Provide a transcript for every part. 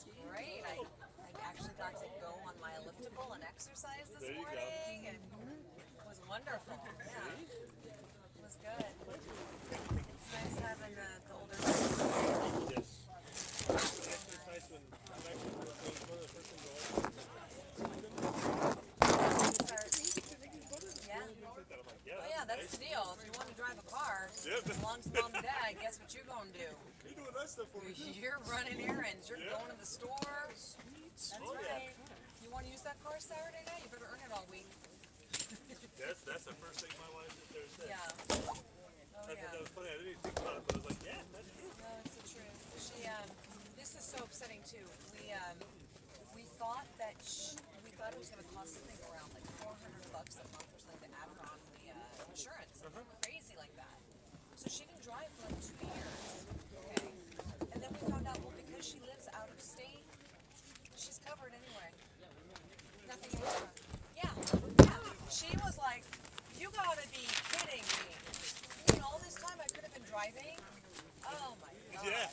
was great. I actually got to go on my elliptical and exercise this morning, and it was wonderful. Yeah, it was good. It's nice having the older guys. Yes. It's nice when I'm actually one of the first things I like. Yeah. Oh yeah, that's the deal. If you want to drive a car, belongs to mom and dad, guess what you're going to do? You're doing that stuff for me. You're running errands. You're going to the store. That's right. You want to use that car Saturday night? You better earn it all week. That's the first thing my wife did Thursday. Yeah. I thought that was funny. I didn't even think about it, but I was like, yeah, that's true. No, it's the truth. This is so upsetting too. We thought that we thought it was going to cost something around like $400 a month or something to add her on the insurance. Crazy like that. So she didn't drive for like 2 years. Okay. And then we found out, well, because she lives out of state, she's covered anyway. Nothing extra. Yeah. She was like, you gotta be kidding me. You know, all this time I could have been driving. Oh my God.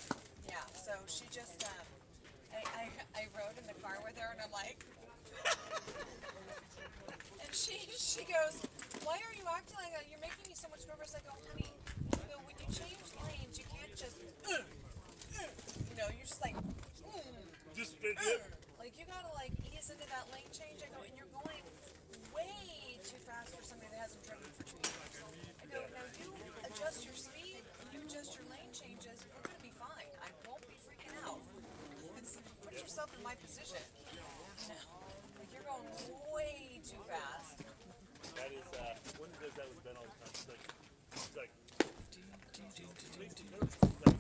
Yeah. So she just, I rode in the car with her and I'm like, and she goes, why are you acting like that? You're making me so much nervous. I go, honey, when you change lanes, you can't just, you know, you're just like, like you gotta like ease into that lane change. I go, and you're going way too fast for somebody that hasn't driven for 2 years. I go, now you adjust your speed, you adjust your lane changes, we're gonna be fine. I won't be freaking out. Put yourself in my position. Like you're going way too fast. That is, when does that with Ben all the time? It's like, like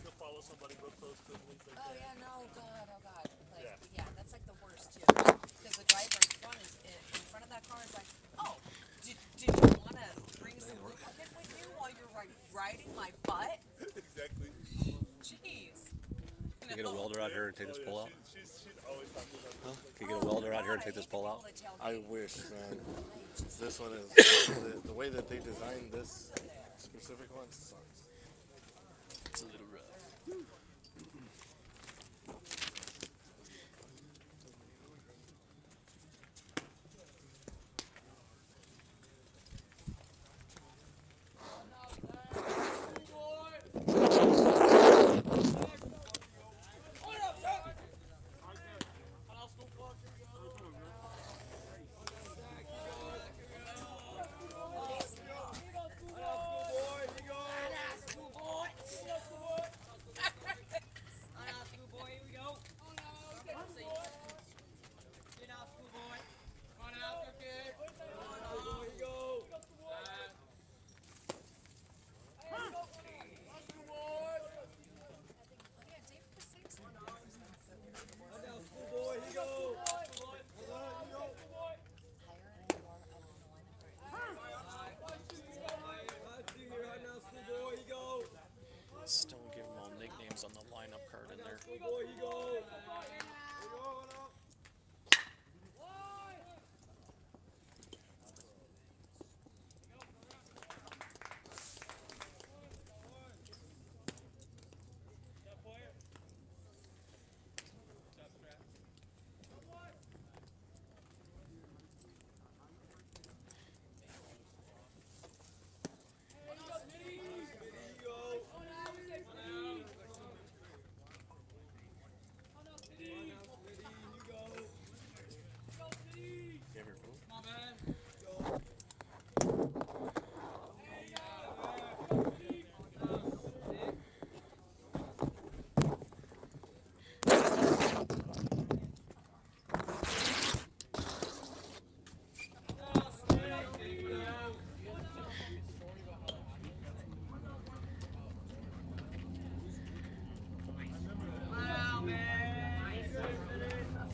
he'll follow somebody real close to him. Oh yeah, no, God, oh God. Like, Yeah, that's like the worst too. Because the driver in front in front of that car is like, oh, did you want to bring some lubricant with you while you're riding my butt? Exactly. Jeez. Can you get a welder out here and take this pole out? She's always talking about this. Can you get a welder out here and take this pole out? I wish, man. This one is the way that they designed this specific one sucks. It's a little rough. Just don't give them all nicknames on the lineup card in there.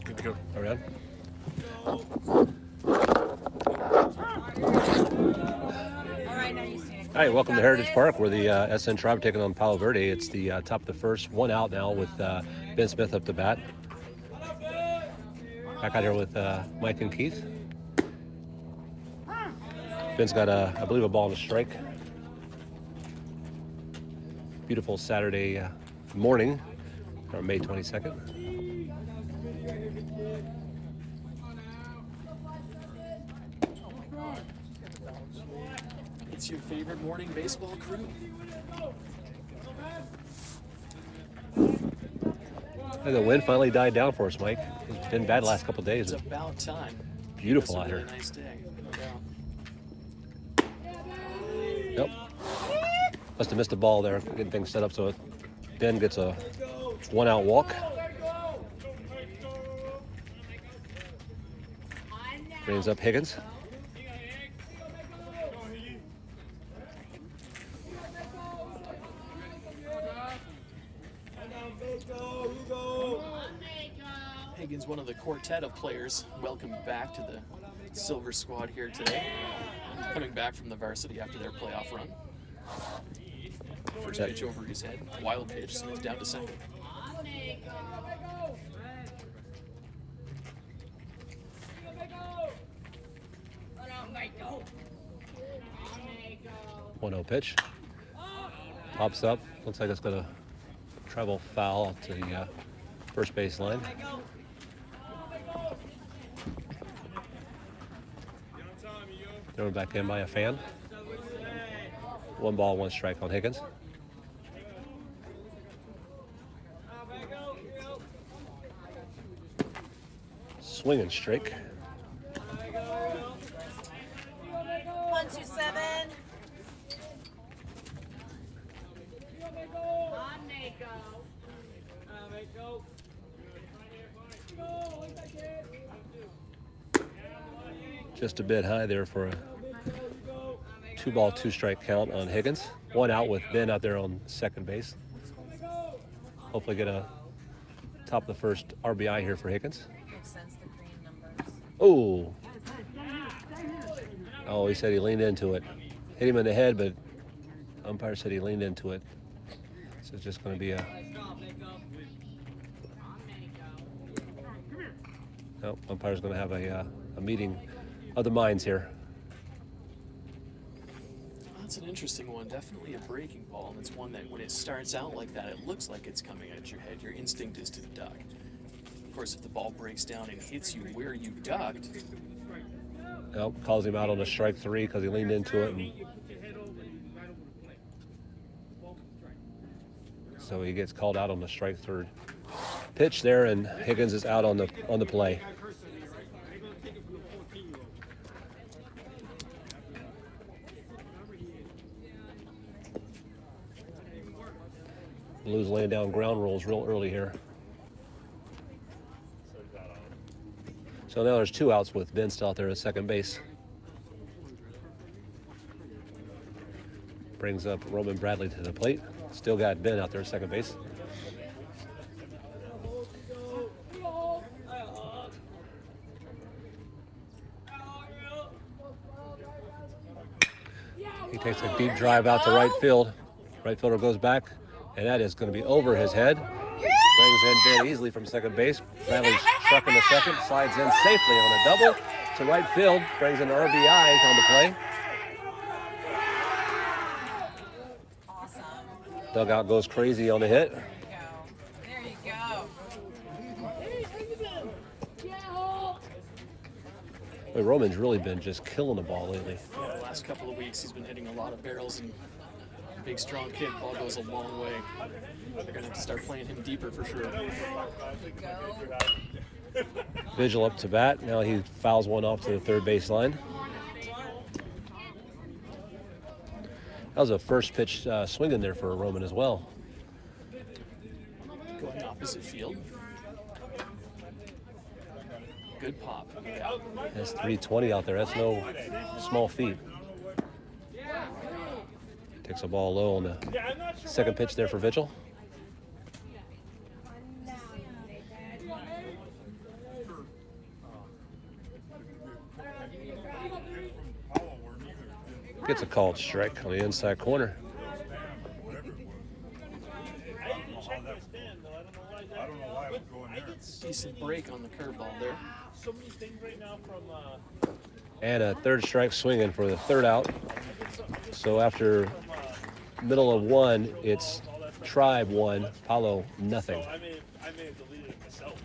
Good to go. All right. All right, welcome to Heritage Park. We're the SN Tribe taking on PALO Verde. It's the top of the first, one out now with Ben Smith up to bat. Back out here with Mike and Keith. Ben's got, I believe, a ball and a strike. Beautiful Saturday morning, on May 22nd. It's your favorite morning baseball crew. Hey, the wind finally died down for us, Mike. It's been bad the last couple of days. It's about time. Beautiful It's out a really here. nice day. Yep. Must have missed the ball there, getting things set up so Ben gets a 1-out walk. Brings up Higgins. Higgins, one of the quartet of players, welcome back to the Silver Squad here today. Coming back from the varsity after their playoff run. First pitch over his head, wild pitch, so he's down to second. One 0 pitch. Pops up. Looks like it's going to travel foul to the first base line. Thrown back in by a fan. 1 ball, 1 strike on Higgins. Swinging strike. 1-2-7. Just a bit high there for a 2 ball, 2 strike count on Higgins. 1 out with Ben out there on second base. Hopefully get a top of the first RBI here for Higgins. Makes sense, the green numbers. Oh. Oh, he said he leaned into it. Hit him in the head, but umpire said he leaned into it. So it's just going to be a... No, umpire's going to have a meeting of the minds here. That's an interesting one. Definitely a breaking ball, and it's one that when it starts out like that, it looks like it's coming at your head. Your instinct is to duck. Of course, if the ball breaks down and hits you where you ducked... Nope, calls him out on a strike 3 because he leaned into it. And so he gets called out on the strike 3rd pitch there, and Higgins is out on the play. Blues laying down ground rules real early here. So now there's 2 outs with Ben still out there at second base. Brings up Roman Bradley to the plate. Still got Ben out there at second base. He takes a deep drive out to right field. Right fielder goes back, and that is going to be over his head. Brings in Ben easily from second base. Bradley struck in the second, slides in safely on a double to right field. Brings an RBI on the play. Awesome. Dugout goes crazy on the hit. There you go. Boy, Roman's really been just killing the ball lately. Yeah, the last couple of weeks, he's been hitting a lot of barrels and big, strong kid. Ball goes a long way. They're going to have to start playing him deeper for sure. Vigil up to bat. Now he fouls one off to the third base line. That was a first pitch swing in there for Roman as well. Going opposite field. Good pop. That's 320 out there. That's no small feat. Takes a ball low on the second pitch there for Vigil. Gets a called strike on the inside corner. Decent break on the curveball there. And a third strike swinging for the third out. So after middle of 1, it's Tribe 1, Palo nothing. I may have deleted it myself.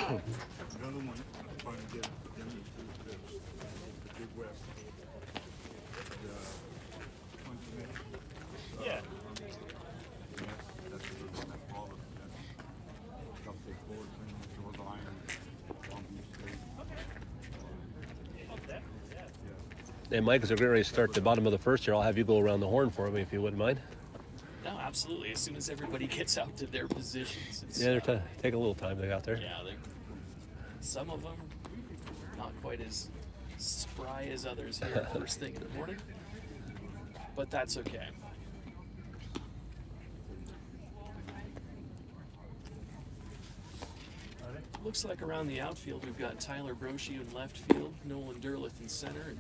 one, trying to get them into the Big West. Yeah. That's the one that followed. That's stuff they forward thing, George Iron, Long Beach State. And Mike, as we're getting ready to start the bottom of the first here, I'll have you go around the horn for me if you wouldn't mind. No, absolutely. As soon as everybody gets out to their positions, it's, Yeah, they're take a little time to get out there. yeah, some of them not quite as spry as others here first thing in the morning, but that's okay. Looks like around the outfield we've got Tyler Brochie in left field, Nolan Derleth in center, and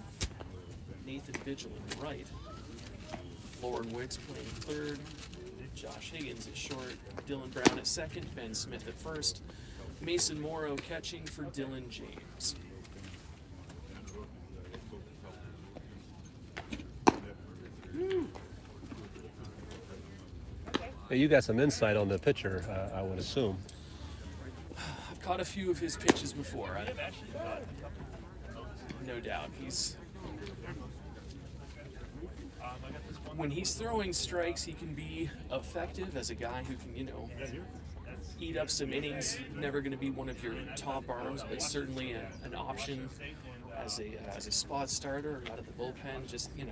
Nathan Vigil in right. Lauren Wicks playing third, Josh Higgins at short, Dylan Brown at second, Ben Smith at first, Mason Morrow catching for Dylan James. Hey, you got some insight on the pitcher, I would assume. I've caught a few of his pitches before. No doubt. When he's throwing strikes, he can be effective as a guy who can, eat up some innings. Never going to be one of your top arms, but certainly an option as a spot starter or out of the bullpen. Just, when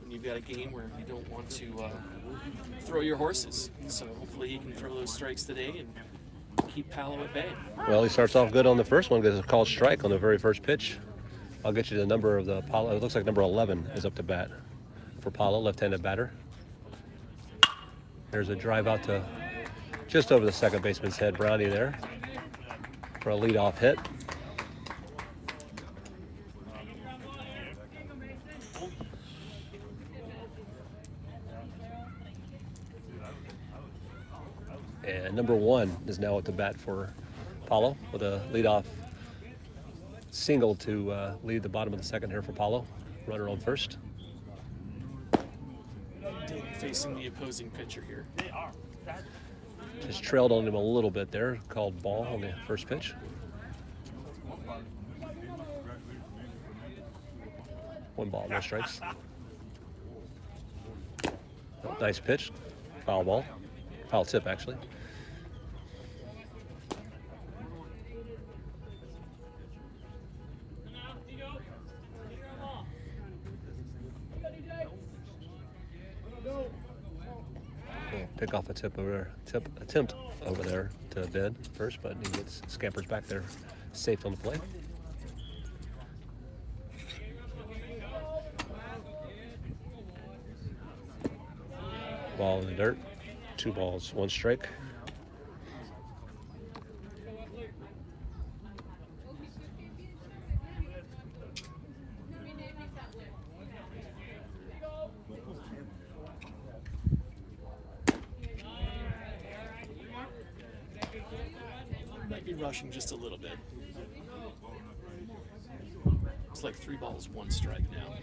you've got a game where you don't want to throw your horses. So hopefully he can throw those strikes today and keep Palo at bay. Well, he starts off good on the first one, gets a called strike on the very first pitch. I'll get you the number of the Palo. It looks like number 11 is up to bat for Palo, left-handed batter. There's a drive out to just over the second baseman's head, Brownie there for a leadoff hit. And number 1 is now at the bat for Palo with a leadoff single to lead the bottom of the second here for Palo. Runner on first. Dylan facing the opposing pitcher here. Just trailed on him a little bit there. Called ball on the first pitch. One ball, no strikes. Oh, nice pitch. Foul ball. Foul tip, actually. Pick off a attempt over there to Ben first, but he scampers back there safe on the play. Ball in the dirt. 2 balls, 1 strike. Might be rushing just a little bit. It's like 3 balls, 1 strike now.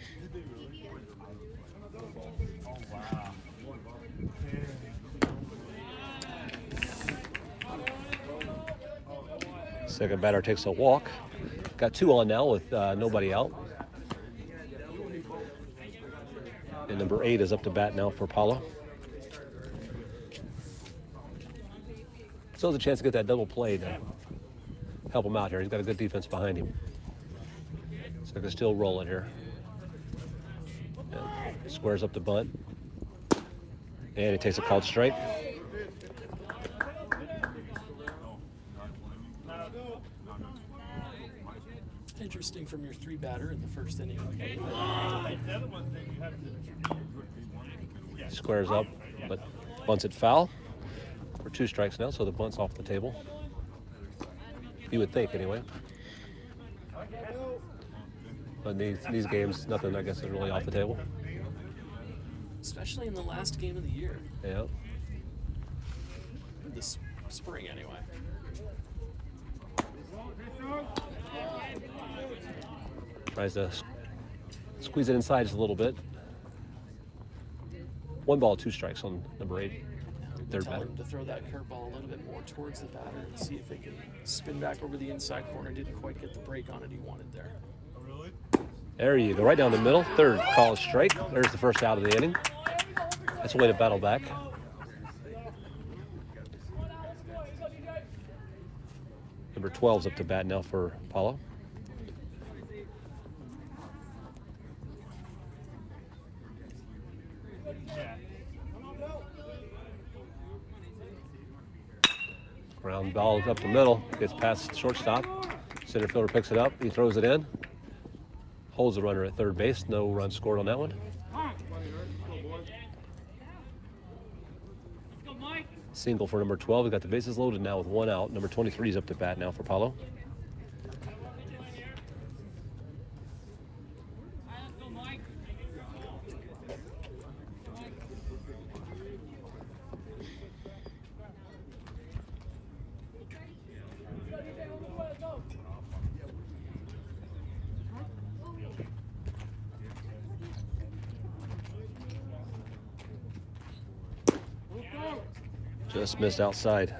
Second batter takes a walk. Got 2 on now with nobody out. And number 8 is up to bat now for Palo. So there's a chance to get that double play to help him out here. He's got a good defense behind him. So they can still roll it here. And squares up the bunt. And he takes a called strike. Interesting from your 3 batter in the first inning of the game. Squares up, but bunts it foul. For 2 strikes now, so the bunt's off the table. You would think, anyway. But these games, nothing, I guess, is really off the table. Especially in the last game of the year. Yeah. This spring, anyway. Tries to squeeze it inside just a little bit. 1 ball, 2 strikes on number 8. third tell batter. him to throw that curveball a little bit more towards the batter and see if they can spin back over the inside corner. Didn't quite get the break on it he wanted there. There you go, right down the middle. Third call is strike. There's the first out of the inning. That's a way to battle back. Number 12's up to bat now for Paulo. Ground ball up the middle, gets past shortstop. Center fielder picks it up, he throws it in. Holds the runner at third base, no run scored on that one. Single for number 12, we got the bases loaded now with 1 out. Number 23 is up to bat now for Paulo. Just missed outside.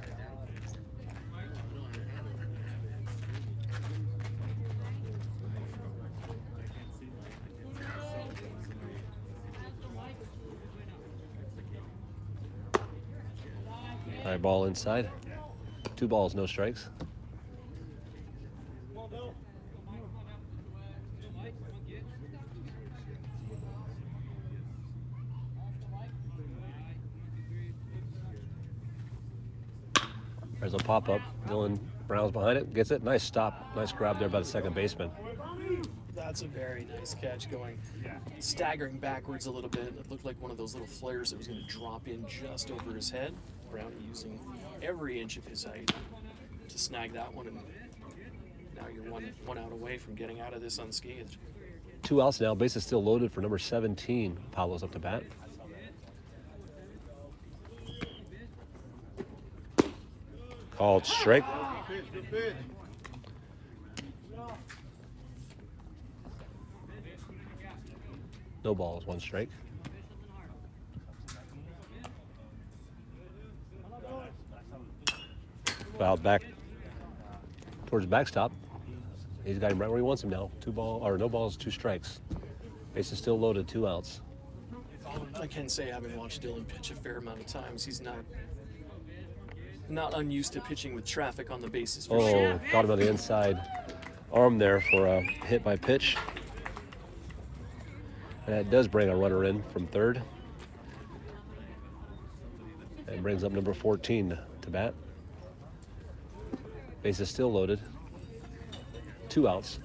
High ball inside. 2 balls, no strikes. There's a pop-up. Dylan Brown's behind it, gets it. Nice stop. Nice grab there by the second baseman. That's a very nice catch, going staggering backwards a little bit. It looked like one of those little flares that was going to drop in just over his head. Brown using every inch of his height to snag that one, and now you're one out away from getting out of this unscathed. 2 outs now. Base is still loaded for number 17. Paulo's up to bat. Called strike. No balls, 1 strike. Fouled back towards the backstop. He's got him right where he wants him now. No balls, 2 strikes. Base is still loaded, 2 outs. I can say, having watched Dylan pitch a fair amount of times, he's not unused to pitching with traffic on the bases for sure. Caught him on the inside arm there for a hit by pitch. And that does bring a runner in from third. And brings up number 14 to bat. Base is still loaded. 2 outs.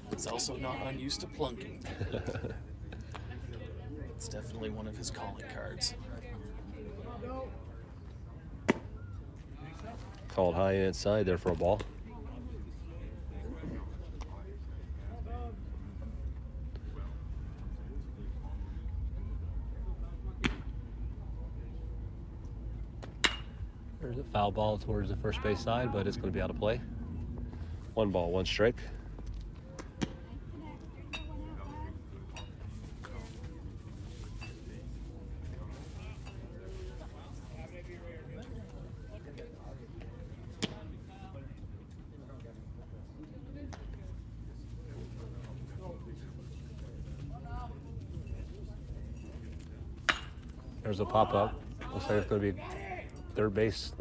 He's also not unused to plunking. It's definitely one of his calling cards. Called high and inside there for a ball. There's a foul ball towards the first base side, but it's going to be out of play. 1 ball, 1 strike. There's a pop-up. Looks like it's going to be third base.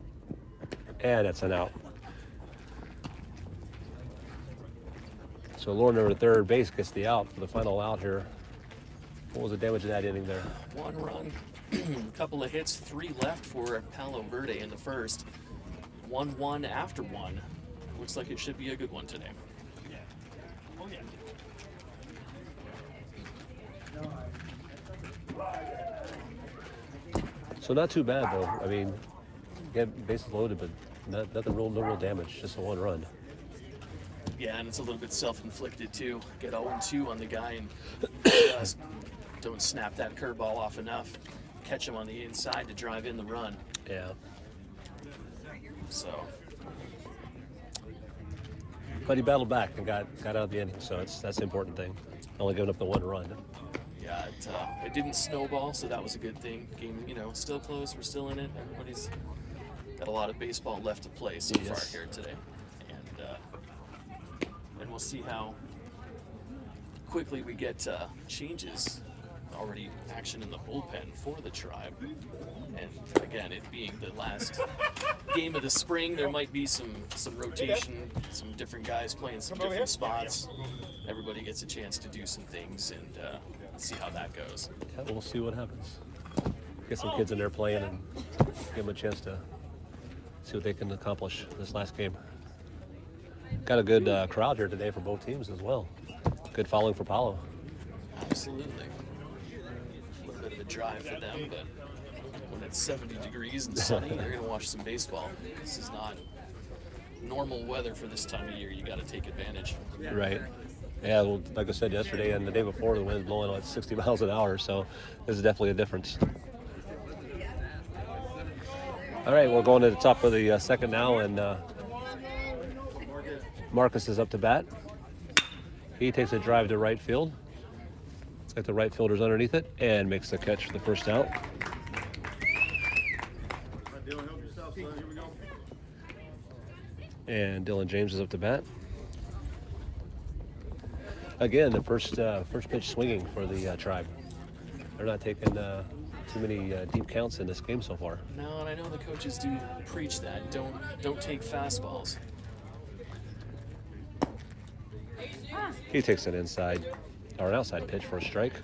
And it's an out. So Lorner at third base gets the out for the final out here. What was the damage in that inning there? 1 run, a couple of hits, 3 left for Palo Verde in the first. 1-1 after 1. Looks like it should be a good one today. So not too bad though. I mean, yeah, bases loaded, but no real damage. Just a 1 run. Yeah, and it's a little bit self-inflicted too. Get 0-2 on the guy and just don't snap that curveball off enough. Catch him on the inside to drive in the run. Yeah. So. But he battled back and got out of the inning. So that's the important thing. Only giving up the 1 run. Yeah, Yeah, it didn't snowball, so that was a good thing. Game, still close. We're still in it. Everybody's got a lot of baseball left to play so far here today, and we'll see how quickly we get changes. Already action in the bullpen for the Tribe, and again, it being the last game of the spring, there might be some rotation, some different guys playing some different spots. Everybody gets a chance to do some things, and see how that goes. Yeah, we'll see what happens. Get some kids in there playing and give them a chance to see what they can accomplish this last game. Got a good crowd here today for both teams as well. Good following for Palo. Absolutely. A little bit of a drive for them, but when it's 70 degrees and sunny, they're going to watch some baseball. This is not normal weather for this time of year. You got to take advantage. Right. Yeah, well, like I said yesterday and the day before, the wind's blowing at 60 miles an hour, so this is definitely a difference. All right, we're going to the top of the second now, and Marcus is up to bat. He takes a drive to right field. It's got the right fielder's underneath it and makes the catch for the first out. And Dylan James is up to bat. Again, the first pitch swinging for the Tribe. They're not taking too many deep counts in this game so far. No, and I know the coaches do preach that. Don't take fastballs. He takes an inside or an outside pitch for a strike.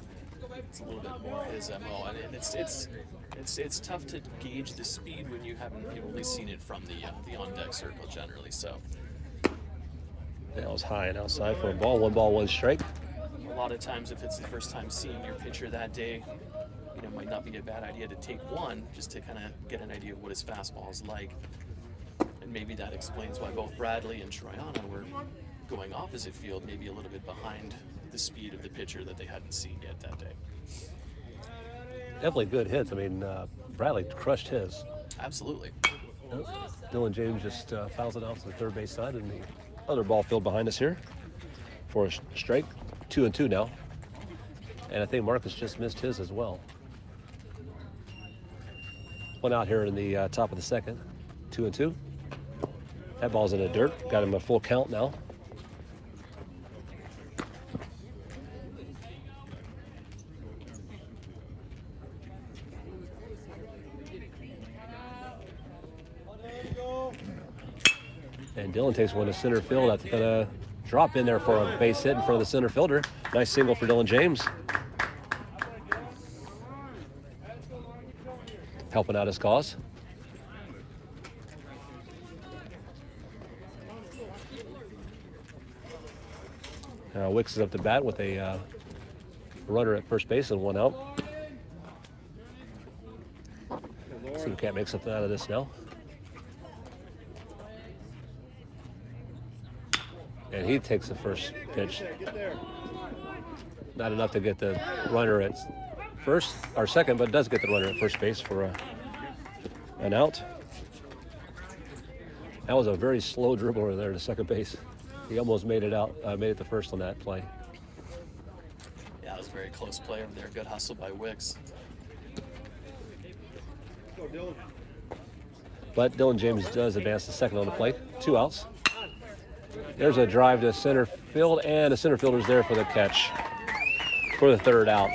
It's a little bit more his MO, and it's tough to gauge the speed when you've only seen it from the on deck circle generally. So That was high and outside for a ball. 1 strike. a lot of times, if it's the first time seeing your pitcher that day, it might not be a bad idea to take one just to kind of get an idea of what his fastball is like, and maybe that explains why both Bradley and Troyana were going opposite field, maybe a little bit behind the speed of the pitcher that they hadn't seen yet that day. Definitely good hits. I mean, Bradley crushed his. Absolutely. Dylan James just fouls it off to the third base side, and the other ball field behind us here for a strike. 2-2 now. And I think Marcus just missed his as well. One out here in the top of the second. 2-2. That ball's in the dirt. Got him a full count now. And Dylan takes one to center field. That's going to drop in there for a base hit in front of the center fielder. Nice single for Dylan James. Helping out his cause. Wicks is up to bat with a runner at first base and one out. See if we can't make something out of this now. And he takes the first pitch. Not enough to get the runner at first or second, but does get the runner at first base for an out. That was a very slow dribble over there to second base. He almost made it out, made it to first on that play. Yeah, it was a very close play over there. Good hustle by Wicks. But Dylan James does advance to second on the plate. 2 outs. There's a drive to center field, and the center fielder's there for the catch for the third out.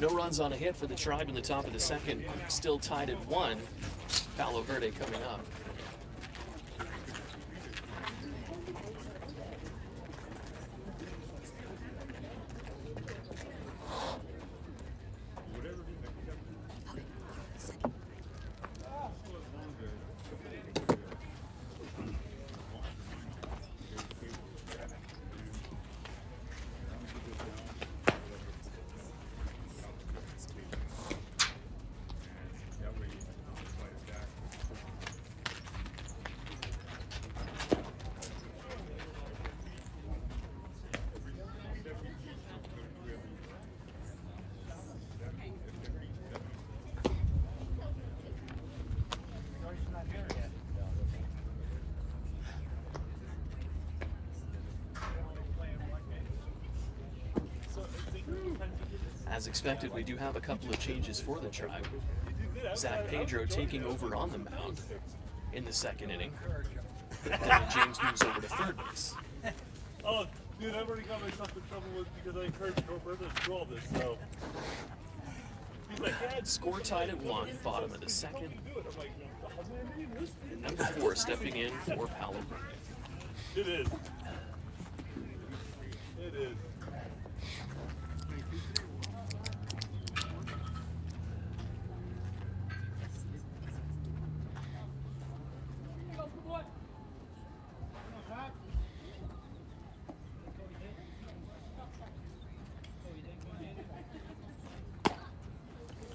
No runs on a hit for the Tribe in the top of the second. Still tied at 1. Palo Verde coming up. As expected, we do have a couple of changes for the Tribe. Zach Pedro taking over on the mound in the second inning. Dylan James moves over to third base. Oh, dude, I've already got myself in trouble with because I encouraged Roberto to do all this, so. He's like, yeah, Score tied at 1, bottom of the second. do it. I'm like, And number 4 stepping in for Palo Verde. it is. It is.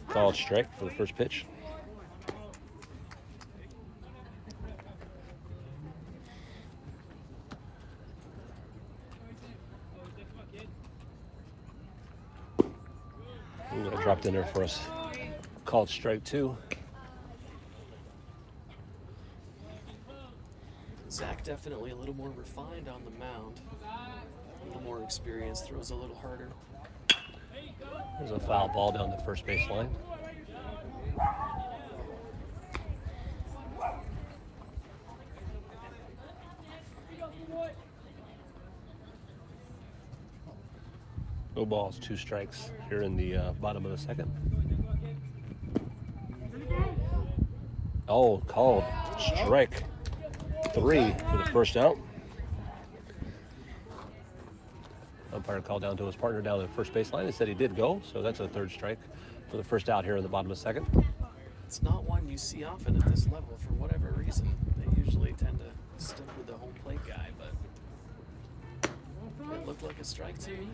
Called strike for the first pitch. Dropped in there for us. Called strike 2. Zach definitely a little more refined on the mound. A little more experience, throws a little harder. There's a foul ball down the first base line. No balls, 2 strikes here in the bottom of the second. Oh, called strike 3 for the first out. Umpire called down to his partner down the first base line and said he did go, so that's a 3rd strike for the first out here in the bottom of the second. It's not one you see often at this level for whatever reason. They usually tend to stick with the home plate guy, but it looked like a strike to me.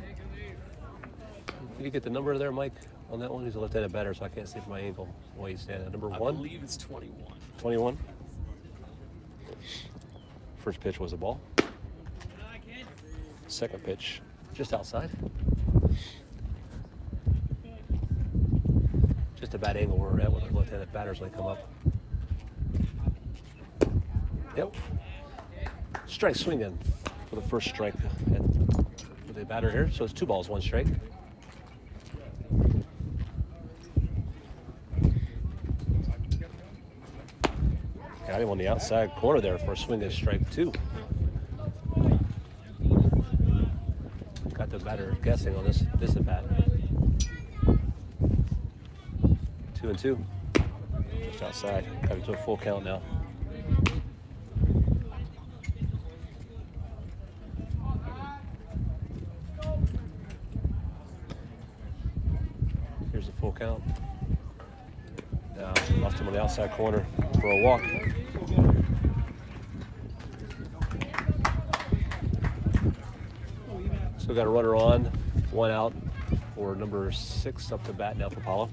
Did you get the number there, Mike, on that one? He's a left-handed batter, so I can't see from my angle the way he's standing. Number 1? I believe it's 21. 21. First pitch was a ball. Second pitch, just outside. Just a bad angle where we're at with the left-handed batters when they come up. Yep. Strike swinging for the first strike with the batter here. So it's 2 balls, 1 strike. Got him on the outside corner there for a swing and strike 2. Got the batter guessing on this at bat. 2-2. Just outside. Got it to a full count now. Here's the full count. Now lost him on the outside corner for a walk. Still got a runner on, 1 out for number 6 up to bat now for Palo.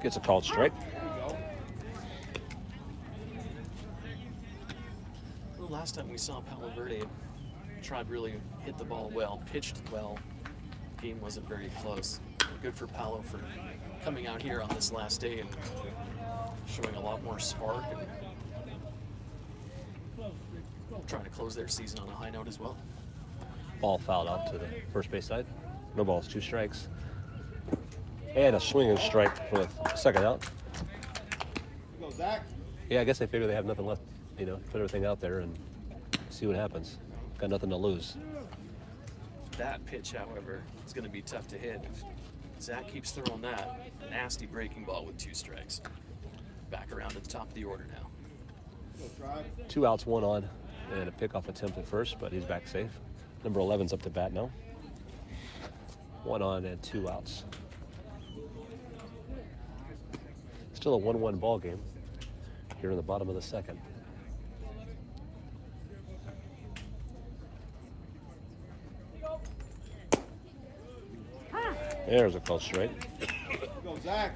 Gets a called strike. Well, last time we saw Palo Verde, Tribe really hit the ball well, pitched well. Game wasn't very close. Good for Palo for coming out here on this last day and showing a lot more spark and trying to close their season on a high note as well. Ball fouled out to the first base side. No balls, 2 strikes. And a swinging strike for the second out. Go, Zach. Yeah, I guess they figure they have nothing left, you know, put everything out there and see what happens. Got nothing to lose. That pitch, however, is going to be tough to hit. If Zach keeps throwing that nasty breaking ball with 2 strikes. Back around at the top of the order now. Go, Tribe. 2 outs, 1 on, and a pickoff attempt at first, but he's back safe. Number 11's up to bat now. 1 on and 2 outs. Still a 1-1 ball game here in the bottom of the second. There's a called strike. Go, Zach.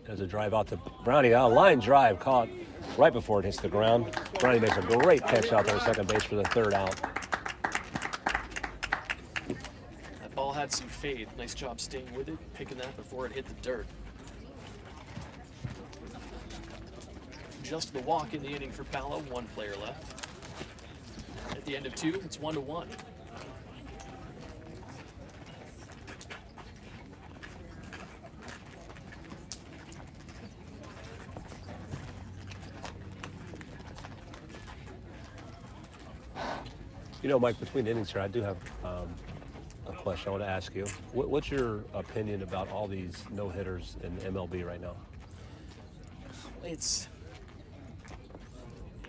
There's a drive out to Brownie. Line drive caught right before it hits the ground. Brownie makes a great catch out there at second base for the third out. That ball had some fade. Nice job staying with it, picking that before it hit the dirt. Just the walk in the inning for Palo, one player left. At the end of 2, it's 1-1. You know, Mike, between innings here, I do have a question I want to ask you. What's your opinion about all these no-hitters in MLB right now?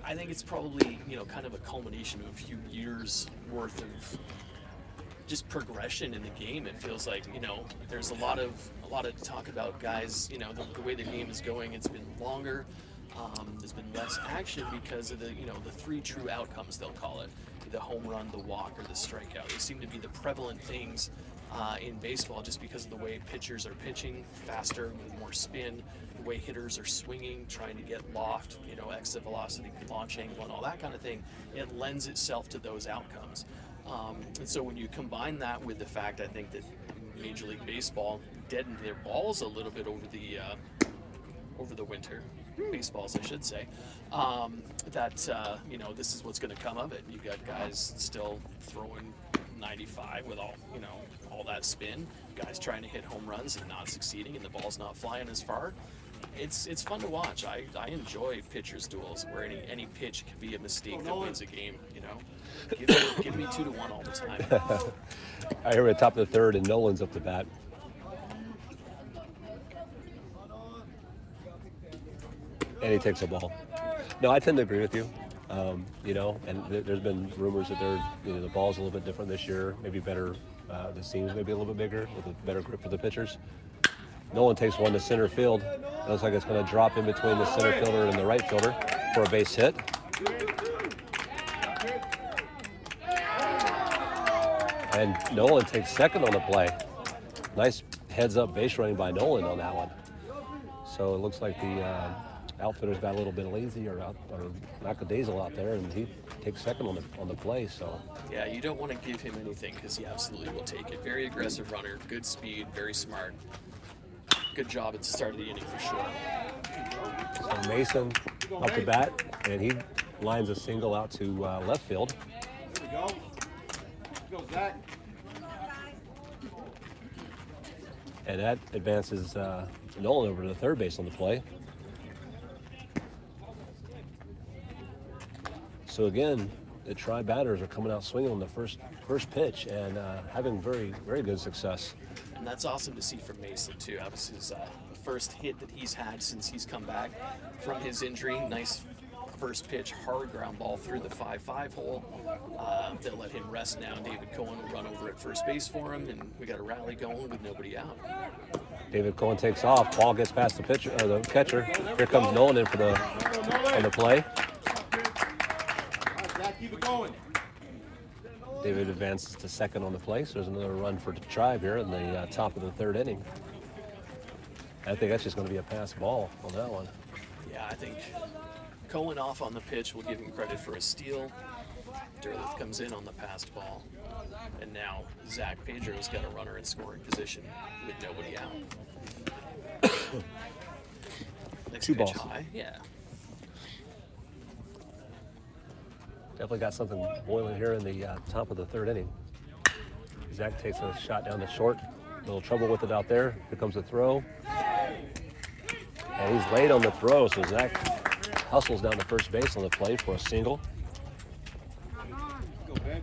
I think it's probably, kind of a culmination of a few years worth of just progression in the game. It feels like, there's a lot of talk about guys, the way the game is going. It's been longer. There's been less action because of the 3 true outcomes, they'll call it. The home run, the walk, or the strikeout. They seem to be the prevalent things in baseball just because of the way pitchers are pitching faster, with more spin, the way hitters are swinging, trying to get loft, exit velocity, launch angle, and all that kind of thing. It lends itself to those outcomes. And so when you combine that with the fact, I think, that Major League Baseball deadened their balls a little bit over the winter, baseballs I should say, this is what's going to come of it. You got guys still throwing 95 with all that spin, guys trying to hit home runs and not succeeding, and the ball's not flying as far. It's fun to watch. I enjoy pitchers' duels where any pitch can be a mistake that wins a game. Give me 2-1 all the time. I hear we're at top of the third, and Nolan's up to bat. And he takes a ball. No, I tend to agree with you. And there's been rumors that the ball's a little bit different this year, maybe better. The seams maybe a little bit bigger with a better grip for the pitchers. Nolan takes one to center field. It looks like it's going to drop in between the center fielder and the right fielder for a base hit. And Nolan takes second on the play. Nice heads-up base running by Nolan on that one. So it looks like the outfitters got a little bit lazy or lackadaisical out there, and he takes second on the play. So yeah, you don't want to give him anything because he absolutely will take it. Very aggressive runner, good speed, very smart. Good job at the start of the inning for sure. So Mason up to bat, and he lines a single out to left field. There we go. Go, Zach. And that advances Nolan over to the third base on the play. So again, the Tri batters are coming out swinging on the first pitch and having very, very good success. And that's awesome to see from Mason too. That was his first hit that he's had since he's come back from his injury. Nice first pitch, hard ground ball through the 5-5 hole. They'll let him rest now. David Cohen will run over at first base for him, and we got a rally going with nobody out. David Cohen takes off. Ball gets past the pitcher, or the catcher. Here comes Nolan in for on the play. Keep it going. David advances to second on the play, so there's another run for the Tribe here in the top of the third inning. I think that's just going to be a pass ball on that one. Yeah, I think Cohen off on the pitch will give him credit for a steal. Derleth comes in on the passed ball. And now Zach Pedro's got a runner in scoring position with nobody out. Next Two pitch balls. high, yeah. Definitely got something boiling here in the top of the third inning. Zach takes a shot down the short. A little trouble with it out there. Here comes the throw. And he's late on the throw, so Zach hustles down to first base on the play for a single. Go, Ben.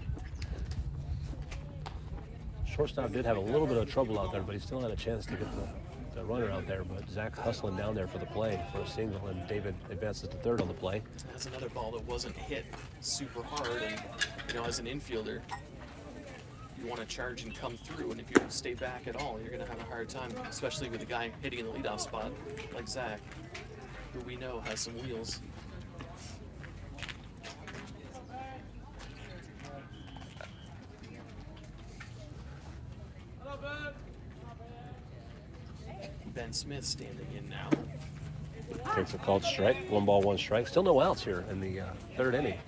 Shortstop did have a little bit of trouble out there, but he still had a chance to get the runner out there. But Zach hustling down there for the play for a single, and David advances to third on the play. That's another ball that wasn't hit super hard, and as an infielder, you want to charge and come through, and if you stay back at all, you're going to have a hard time, especially with a guy hitting in the leadoff spot like Zach, who we know has some wheels. Ben Smith standing in now. Takes a called strike. 1 ball, 1 strike. Still no outs here in the third inning.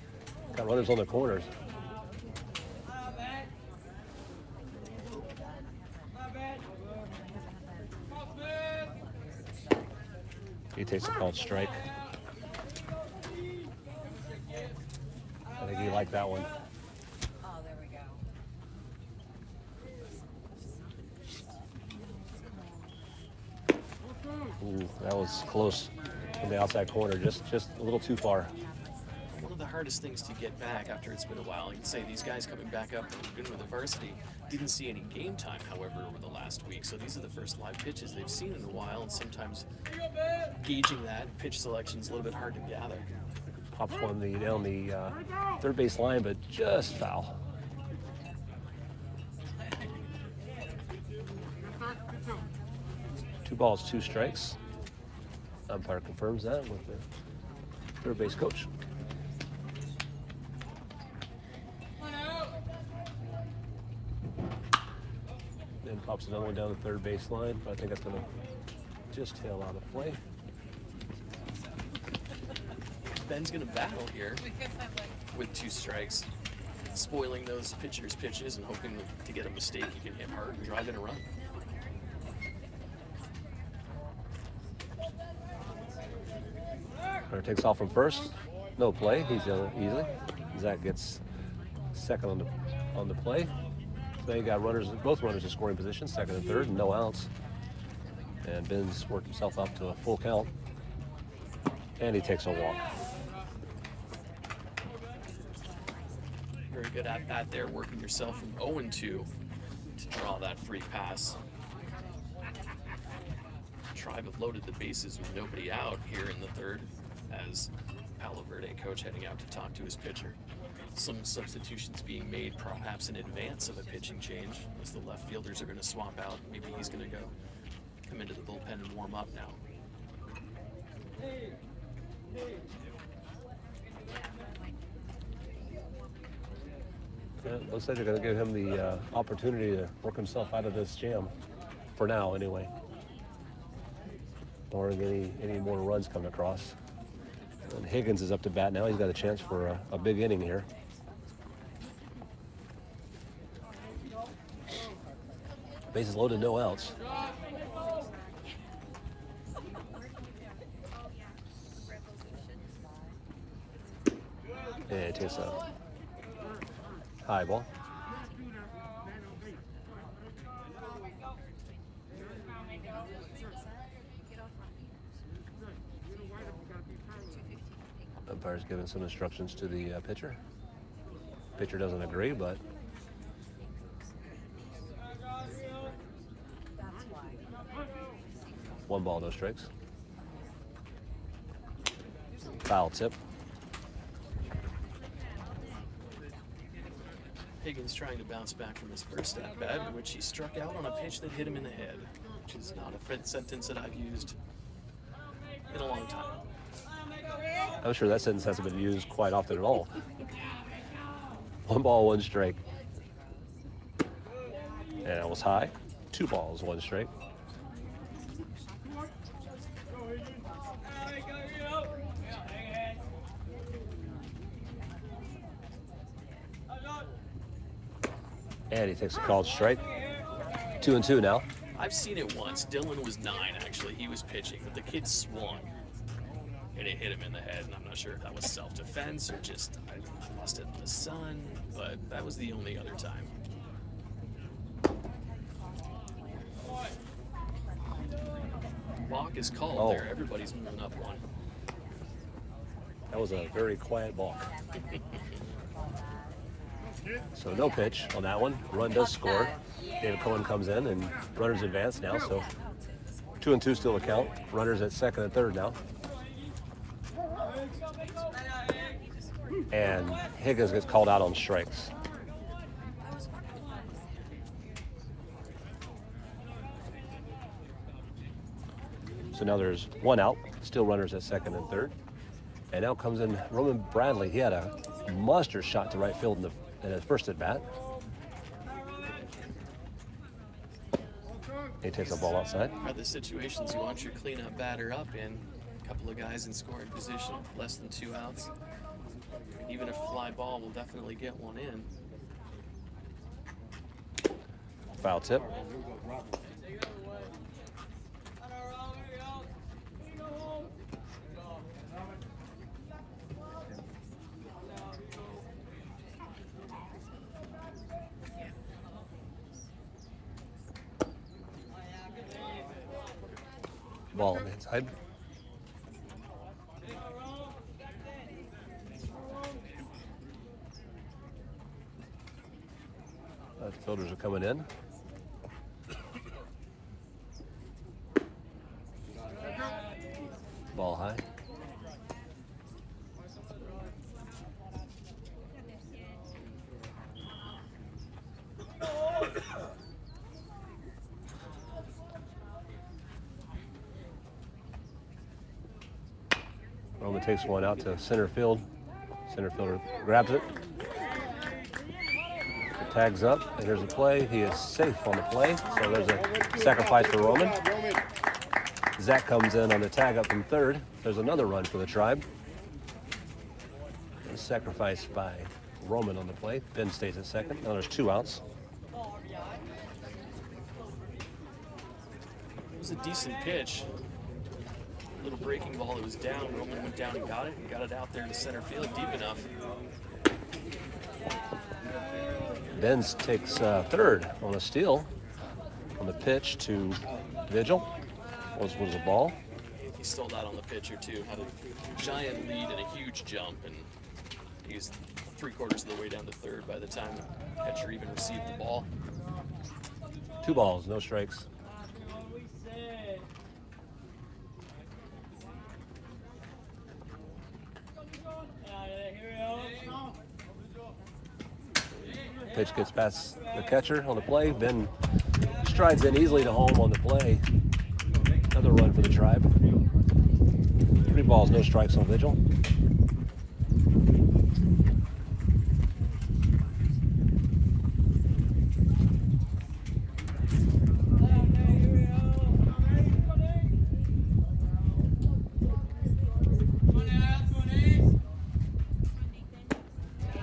Got runners on the corners. He takes a called strike. I think he liked that one. Oh, there we go. Ooh, that was close from the outside corner, just a little too far. One of the hardest things to get back after it's been a while. You can say these guys coming back up and good with the varsity didn't see any game time, however, over the last week. So these are the first live pitches they've seen in a while, and sometimes gauging that pitch selection is a little bit hard to gather. Pops one down the third base line, but just foul. Two balls, 2 strikes. Umpire confirms that with the third base coach. Then pops another one down the third base line, but I think that's going to just tail out of play. Ben's going to battle here with 2 strikes, spoiling those pitchers' pitches and hoping to get a mistake he can hit hard and drive in a run. Runner takes off from first. No play. He's easily. Zach gets second on the play. So you got runners, both runners in scoring position, second and third, and no outs. And Ben's worked himself up to a full count. And he takes a walk. Very good at bat there, working yourself from 0-2 to draw that free pass. Tribe have loaded the bases with nobody out here in the third as Palo Verde coach heading out to talk to his pitcher. Some substitutions being made perhaps in advance of a pitching change as the left fielders are going to swap out. Maybe he's going to come into the bullpen and warm up now. Yeah, looks like they're going to give him the opportunity to work himself out of this jam, for now anyway. Barring any more runs coming across. And Higgins is up to bat now. He's got a chance for a big inning here. Bases loaded, no outs. And it takes a high ball. Umpire's giving some instructions to the pitcher. Pitcher doesn't agree, but one ball, no strikes. Foul tip. Higgins trying to bounce back from his first at-bat, in which he struck out on a pitch that hit him in the head, which is not a sentence that I've used in a long time. I'm sure that sentence hasn't been used quite often at all. 1 ball, 1 strike. And it was high. 2 balls, 1 strike. And he takes a called strike. 2-2 now. I've seen it once. Dylan was 9, actually. He was pitching, but the kid swung, and it hit him in the head. And I'm not sure if that was self-defense or just I lost it in the sun, but that was the only other time. Balk is called there. Everybody's moving up 1. That was a very quiet balk. So no pitch on that one. Run does score. David Cohen comes in and runners advance now. So 2-2 still to count. Runners at second and third now. And Higgins gets called out on strikes. So now there's 1 out. Still runners at second and third. And now comes in Roman Bradley. He had a monster shot to right field in his first at bat. He takes a ball outside. Are the situations you want your cleanup batter up in Couple of guys in scoring position, less than 2 outs. Even a fly ball will definitely get one in. Foul tip. Ball on the inside. Fielders are coming in. Ball high. Roman takes one out to center field. Center fielder grabs it. Tags up, and here's a play. He is safe on the play, so there's a sacrifice for Roman. Zach comes in on the tag up from third. There's another run for the Tribe. A sacrifice by Roman on the play. Ben stays at second. Now there's 2 outs. It was a decent pitch. Little breaking ball that was down. Roman went down and got it out there to center field deep enough. Benz takes third on a steal on the pitch to Vigil. Was a ball. He stole that on the pitcher too. Had a giant lead and a huge jump, and he's 3/4 of the way down to third by the time the catcher even received the ball. 2 balls, no strikes. Pitch gets past the catcher on the play. Ben strides in easily to home on the play. Another run for the Tribe. 3 balls, no strikes on Vigil.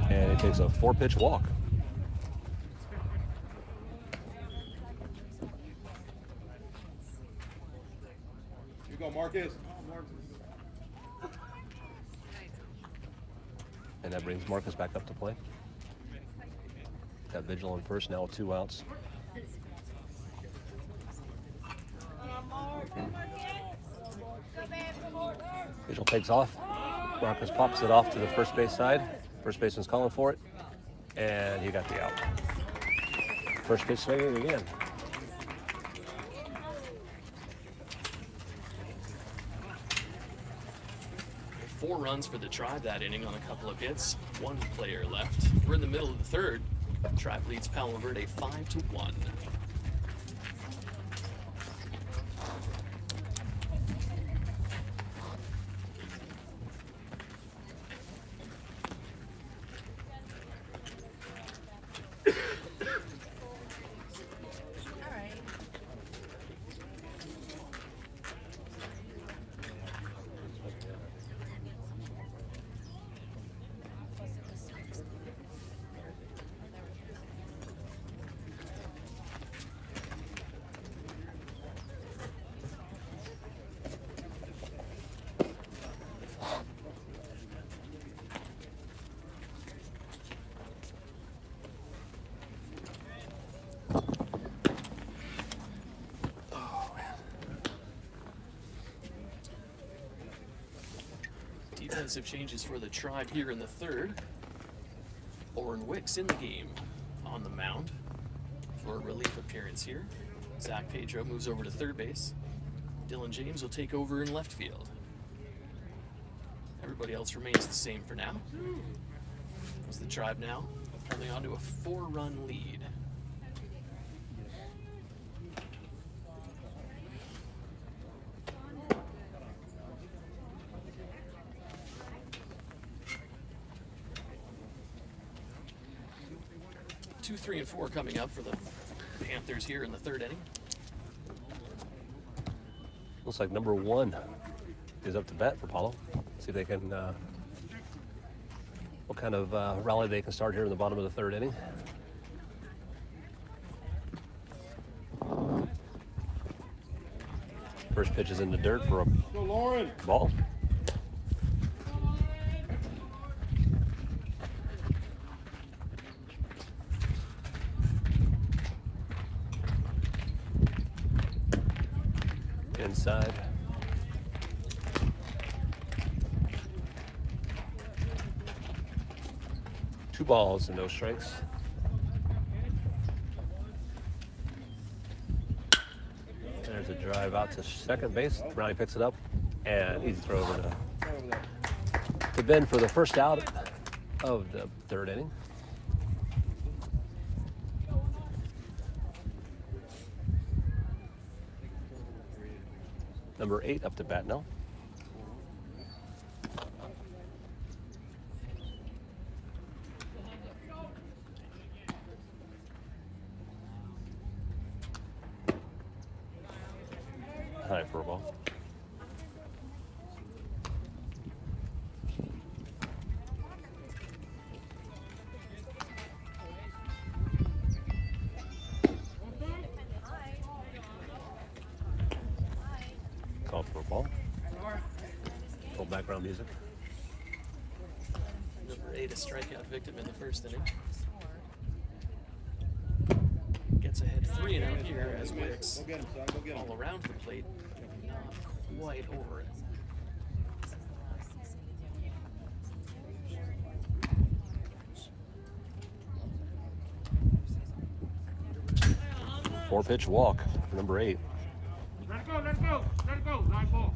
And he takes a 4-pitch walk. Marcus. And that brings Marcus back up to play. Got Vigil on first, now with 2 outs. Vigil takes off. Marcus pops it off to the first base side. First baseman's calling for it. And he got the out. First pitch swinging again. 4 runs for the Tribe that inning on a couple of hits. 1 player left. We're in the middle of the third. Tribe leads Palo Verde 5-1. Defensive changes for the Tribe here in the third. Oren Wicks in the game on the mound for a relief appearance here. Zach Pedro moves over to third base. Dylan James will take over in left field. Everybody else remains the same for now. As the Tribe now holding on to a 4-run lead. Two, 3, and 4 coming up for the Panthers here in the third inning. Looks like number 1 is up to bat for Paulo. See if they can, what kind of rally they can start here in the bottom of the third inning. First pitch is in the dirt for a ball. Inside. Two balls and no strikes. There's a drive out to second base. Brownie picks it up and easy throw over to Ben for the first out of the third inning. Number 8 up to bat now. High for a ball. Called for a ball. Full background music. Number 8, a strikeout victim in the first inning. Gets ahead 3-0 here as Wicks all around the plate, not quite over it. Four-pitch walk for number 8. Let it go, live ball.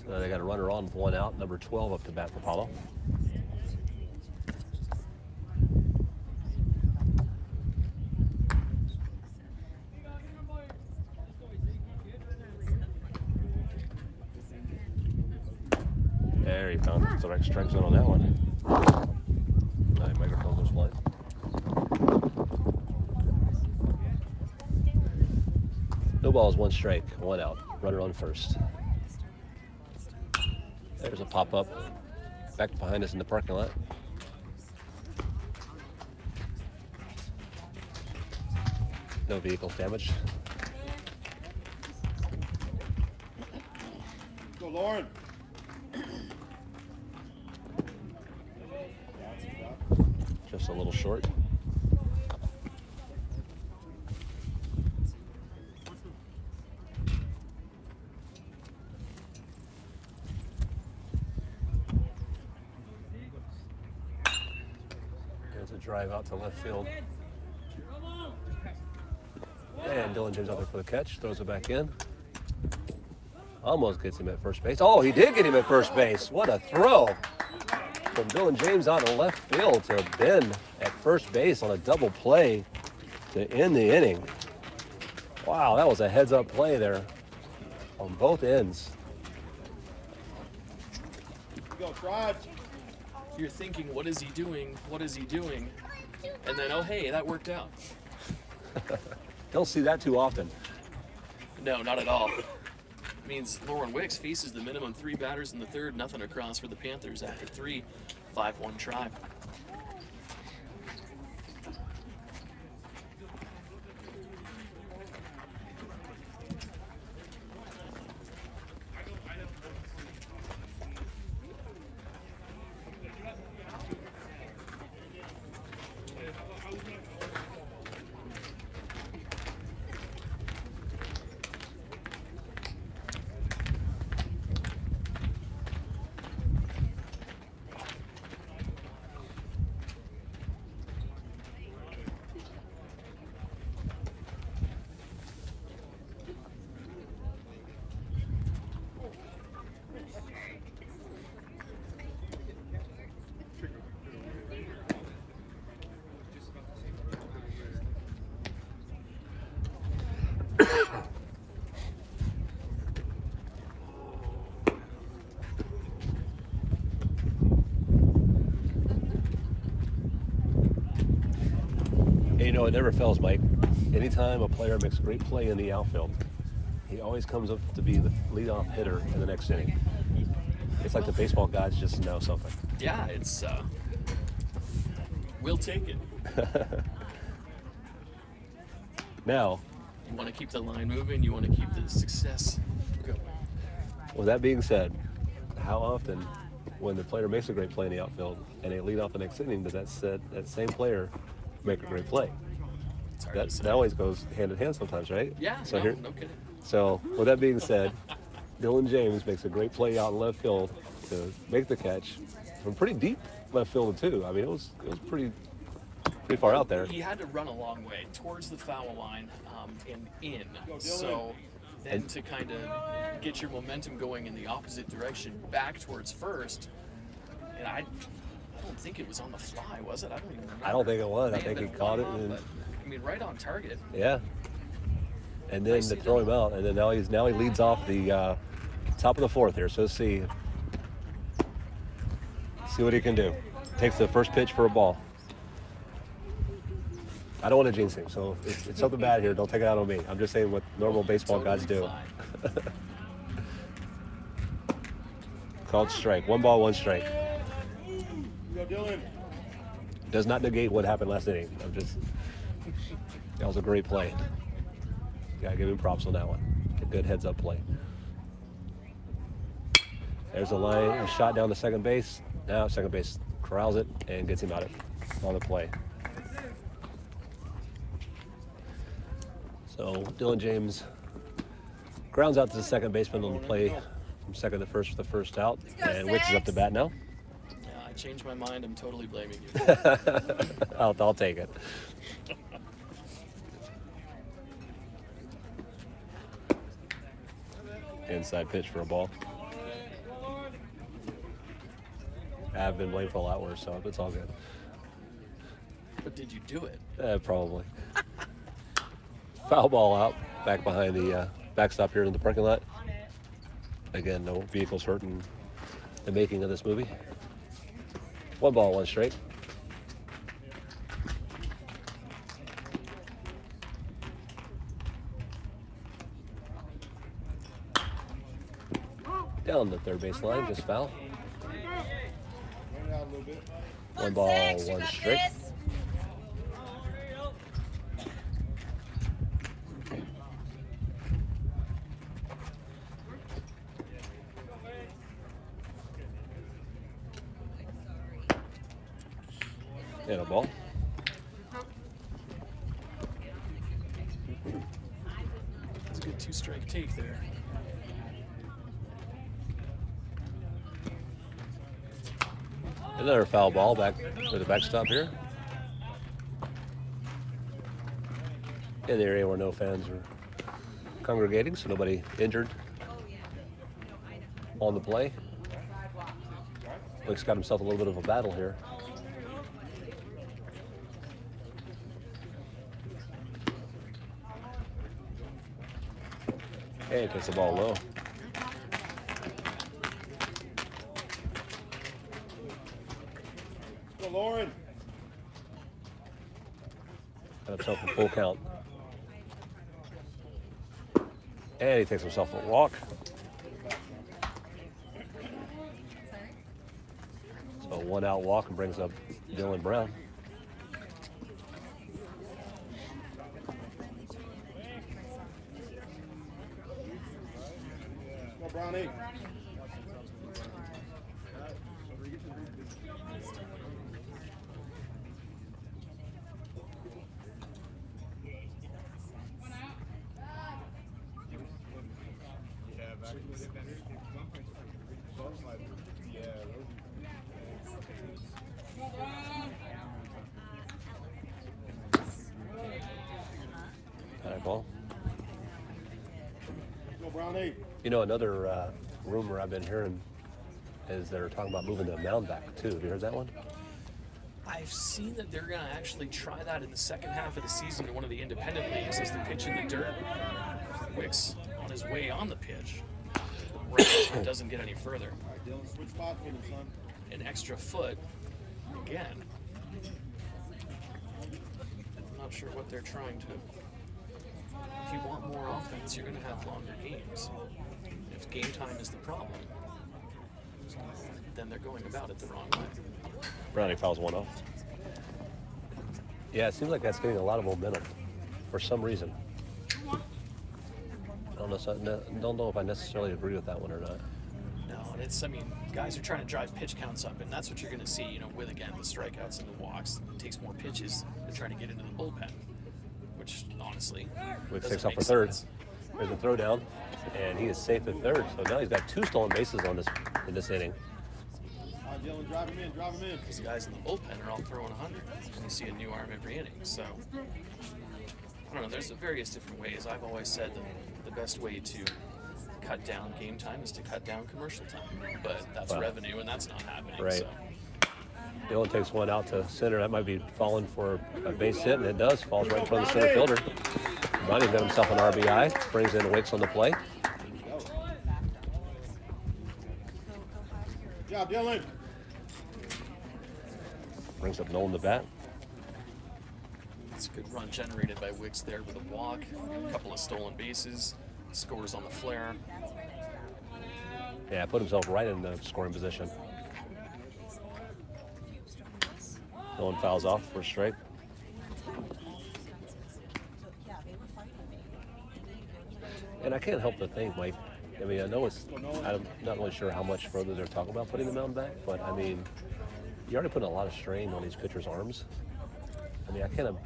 So they got a runner on with one out. Number 12 up to bat for Paulo. There he found the right strike zone on that one. Microphone goes flying. No balls, one strike, one out. Runner on first. There's a pop-up back behind us in the parking lot. No vehicles damaged. Go, Lauren. Just a little short. There's a drive out to left field. And Dylan James out there for the catch. Throws it back in. Almost gets him at first base. Oh, he did get him at first base. What a throw from Dylan James out in left field to Ben at first base on a double play to end the inning. Wow, that was a heads-up play there on both ends. Go, Trudge. You're thinking, what is he doing? What is he doing? And then, oh, hey, that worked out. Don't see that too often. No, not at all. Means Lauren Wicks faces the minimum 3 batters in the third, nothing across for the Panthers after 3, 5-1 try. And you know, it never fails, Mike. Anytime a player makes a great play in the outfield, he always comes up to be the leadoff hitter in the next inning. It's like the baseball gods just know something. Yeah, it's we'll take it. Now, You want to keep the line moving. You want to keep the success going. with that being said, how often, when the player makes a great play in the outfield and they lead off the next inning, does that same player make a great play? It's hard to say. That always goes hand in hand sometimes, right? Yeah, So no kidding. So with that being said, Dylan James makes a great play out in left field to make the catch from pretty deep left field too. I mean, it was pretty far out there. He had to run a long way towards the foul line and in. So then to kind of get your momentum going in the opposite direction, back towards first. And I don't think it was on the fly, was it? I don't even remember. I don't think it was. I May have think he been caught it one-off, and but, I mean, right on target. yeah. And then Nicely to throw him done. out, and then now he leads off the top of the fourth here. So let's see what he can do. Takes the first pitch for a ball. I don't want to jinx him, so if it's something bad here, don't take it out on me. I'm just saying what normal baseball Totally guys do. fine. Called strike. 1 ball, 1 strike. Go, Dylan. Does not negate what happened last inning. That was a great play. Gotta give him props on that one. A good heads up play. There's a line, a shot down to second base. Now second base corrals it and gets him out on the play. So Dylan James grounds out to the second baseman on the play from second to first for the first out. And Wicks is up to bat now. Yeah, I changed my mind. I'm totally blaming you. I'll take it. Inside pitch for a ball. I've been blamed for a lot worse, so it's all good. But did you do it? Probably. Foul ball out, back behind the backstop here in the parking lot. Again, no vehicles hurt in the making of this movie. 1 ball, 1 strike. Down the third base line, just foul. 1 ball, 1 strike. And a ball. It's a good 2-strike take there. Another foul ball back to the backstop here. In the area where no fans are congregating, so nobody injured on the play. Wick's got himself a little bit of a battle here. And he takes the ball low. Go, Lauren. Got himself a full count. And he takes himself a walk. So 1 out walk and brings up Dylan Brown. Go, Brownie. All right, ball. Go, Brownie. You know, another rumor I've been hearing is they're talking about moving the mound back too. Have you heard that one? I've seen that they're going to actually try that in the second half of the season in one of the independent leagues as the pitch in the dirt. Wicks on his way on the pitch. Right, doesn't get any further. All right, Dylan, switch spots with him, son. An extra foot again. I'm not sure what they're trying to. If you want more offense, you're going to have longer games. If game time is the problem, then they're going about it the wrong way. Browning fouls one off. Yeah, it seems like that's getting a lot of momentum for some reason. I don't know if I necessarily agree with that one or not. No, and it's, I mean, guys are trying to drive pitch counts up, and that's what you're going to see, you know, with, again, the strikeouts and the walks. It takes more pitches to try to get into the bullpen, which, honestly, Which doesn't takes off make for third. sense. There's a throw down, and he is safe at third. So now he's got 2 stolen bases on this in this inning. Dylan, drive him in. These guys in the bullpen are all throwing 100, and you see a new arm every inning. So, I don't know, there's various different ways. I've always said that the best way to cut down game time is to cut down commercial time. But that's Wow. revenue, and that's not happening. Right. So. Dylan takes one out to center. That might be falling for a base hit, and it does. Falls right in front of the center fielder. Ronnie got himself an RBI. Brings in Wicks on the play. Good job, Dylan. Brings up Nolan the bat. It's a good run generated by Wicks there with a walk, a couple of stolen bases, scores on the flare. Yeah, put himself right in the scoring position. Nolan fouls off for a strike. And I can't help but think, Mike, I mean, I know I'm not really sure how much further they're talking about putting the mound back, but I mean, you're already putting a lot of strain on these pitchers' arms. I mean, I can't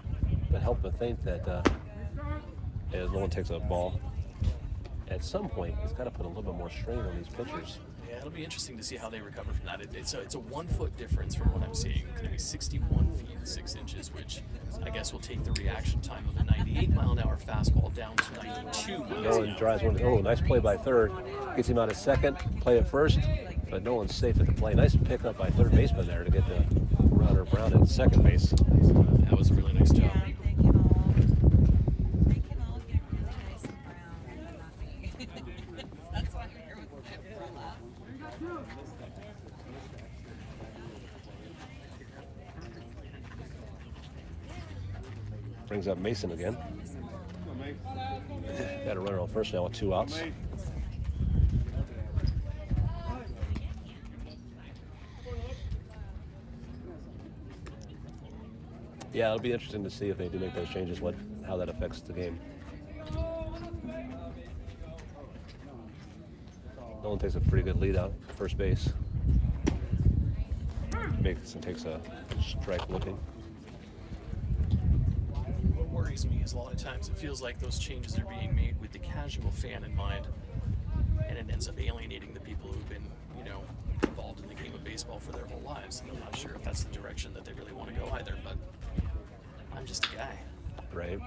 help but think that as Nolan takes a ball, at some point, he's got to put a little bit more strain on these pitchers. Yeah, it'll be interesting to see how they recover from that. It's a 1 foot difference from what I'm seeing. It's going to be 61 feet 6 inches, which I guess will take the reaction time of a 98-mile-an-hour fastball down to 92 miles an Nolan hour. drives one. Oh, nice play by third. Gets him out at second. Play at first, but Nolan's safe at the play. Nice pickup by third baseman there to get the runner Brown at second base. That was a really nice job. They can all get really nice and brown, but not me. That's why I'm here with my umbrella. Brings up Mason again. Got a runner on first now with 2 outs. Yeah, it'll be interesting to see if they do make those changes, how that affects the game. Nolan takes a pretty good lead out at first base. Mason takes a strike looking. What worries me is a lot of times it feels like those changes are being made with the casual fan in mind, and it ends up alienating the people who've been, you know, involved in the game of baseball for their whole lives. And I'm not sure if that's the direction that they really want to go either, but I'm just a guy. Right.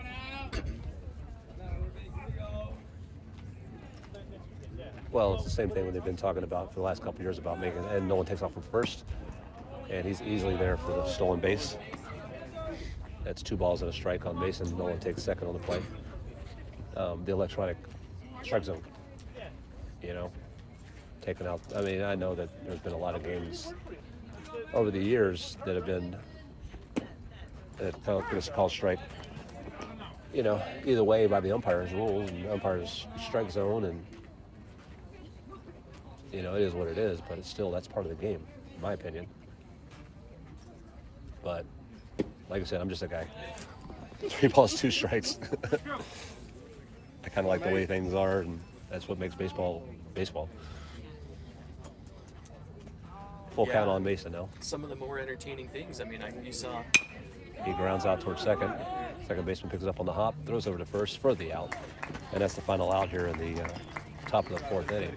Well, it's the same thing that they've been talking about for the last couple of years about making, and Nolan takes off from first, and he's easily there for the stolen base. That's 2 balls and a strike on Mason. Nolan takes second on the play. The electronic strike zone, you know, taken out. I mean, I know that there's been a lot of games over the years that have been called strike, you know, either way by the umpire's rules and umpire's strike zone, and you know, it is what it is, but it's still, that's part of the game, in my opinion. But like I said, I'm just a guy. 3 balls, 2 strikes. I kind of like the way things are, and that's what makes baseball baseball. Full count on Mason now. Some of the more entertaining things. I mean, you saw. He grounds out towards second. Second baseman picks it up on the hop, throws over to first for the out. And that's the final out here in the top of the 4th inning.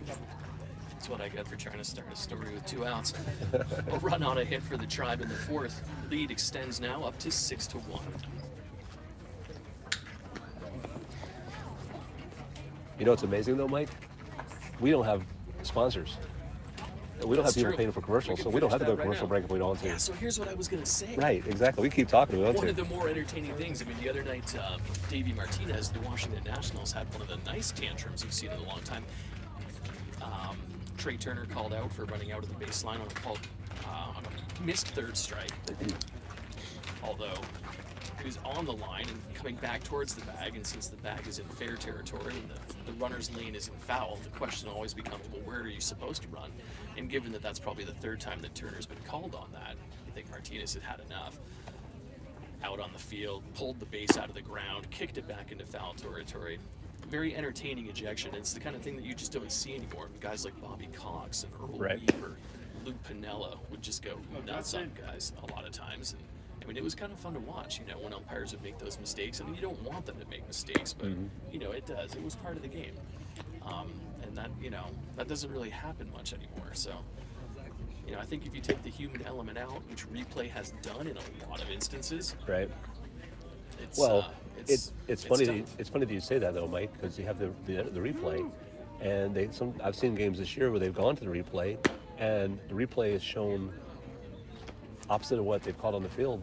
That's what I get for trying to start a story with 2 outs. A run on a hit for the Tribe in the 4th. Lead extends now up to 6-1. You know what's amazing though, Mike? We don't have sponsors. We don't That's have people true. paying for commercials, We so can we don't have to go finish that commercial right break if we don't want to. Yeah, so here's what I was going to say. Right, exactly. We keep talking. We want One to. of the more entertaining things, I mean, the other night, Davey Martinez, the Washington Nationals, had one of the nice tantrums you've seen in a long time. Trey Turner called out for running out of the baseline on a missed third strike. Although, he was on the line and coming back towards the bag, and since the bag is in fair territory and the runner's lane is in foul, the question always becomes, well, where are you supposed to run? And given that that's probably the third time that Turner's been called on that, I think Martinez had enough. Out on the field, pulled the base out of the ground, kicked it back into foul territory. Very entertaining ejection. It's the kind of thing that you just don't see anymore. Guys like Bobby Cox and Earl Weaver, Luke Piniella would just go nuts on guys a lot of times. And I mean, it was kind of fun to watch, you know, when umpires would make those mistakes. I mean, you don't want them to make mistakes, but, you know, it does. It was part of the game. And that, you know, that doesn't really happen much anymore. So, you know, I think if you take the human element out, which replay has done in a lot of instances. Right. It's, Well, it's funny. tough. It's funny that you say that though, Mike, because you have the replay, and I've seen games this year where they've gone to the replay, and the replay is shown opposite of what they've called on the field,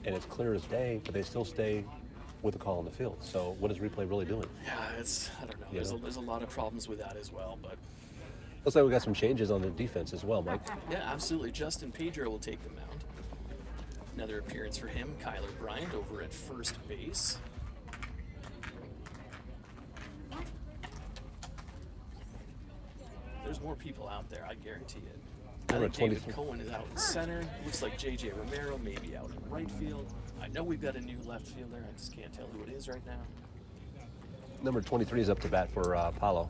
and it's clear as day, but they still stay with the call on the field. So what is replay really doing? Yeah, I don't know. There's a lot of problems with that as well, but. Looks like we got some changes on the defense as well, Mike. Yeah, absolutely. Justin Pedro will take the mound. Another appearance for him. Kyler Bryant over at first base. There's more people out there, I guarantee it. I think David Cohen is out in center. Looks like J.J. Romero maybe out in right field. I know we've got a new left fielder. I just can't tell who it is right now. Number 23 is up to bat for PALO,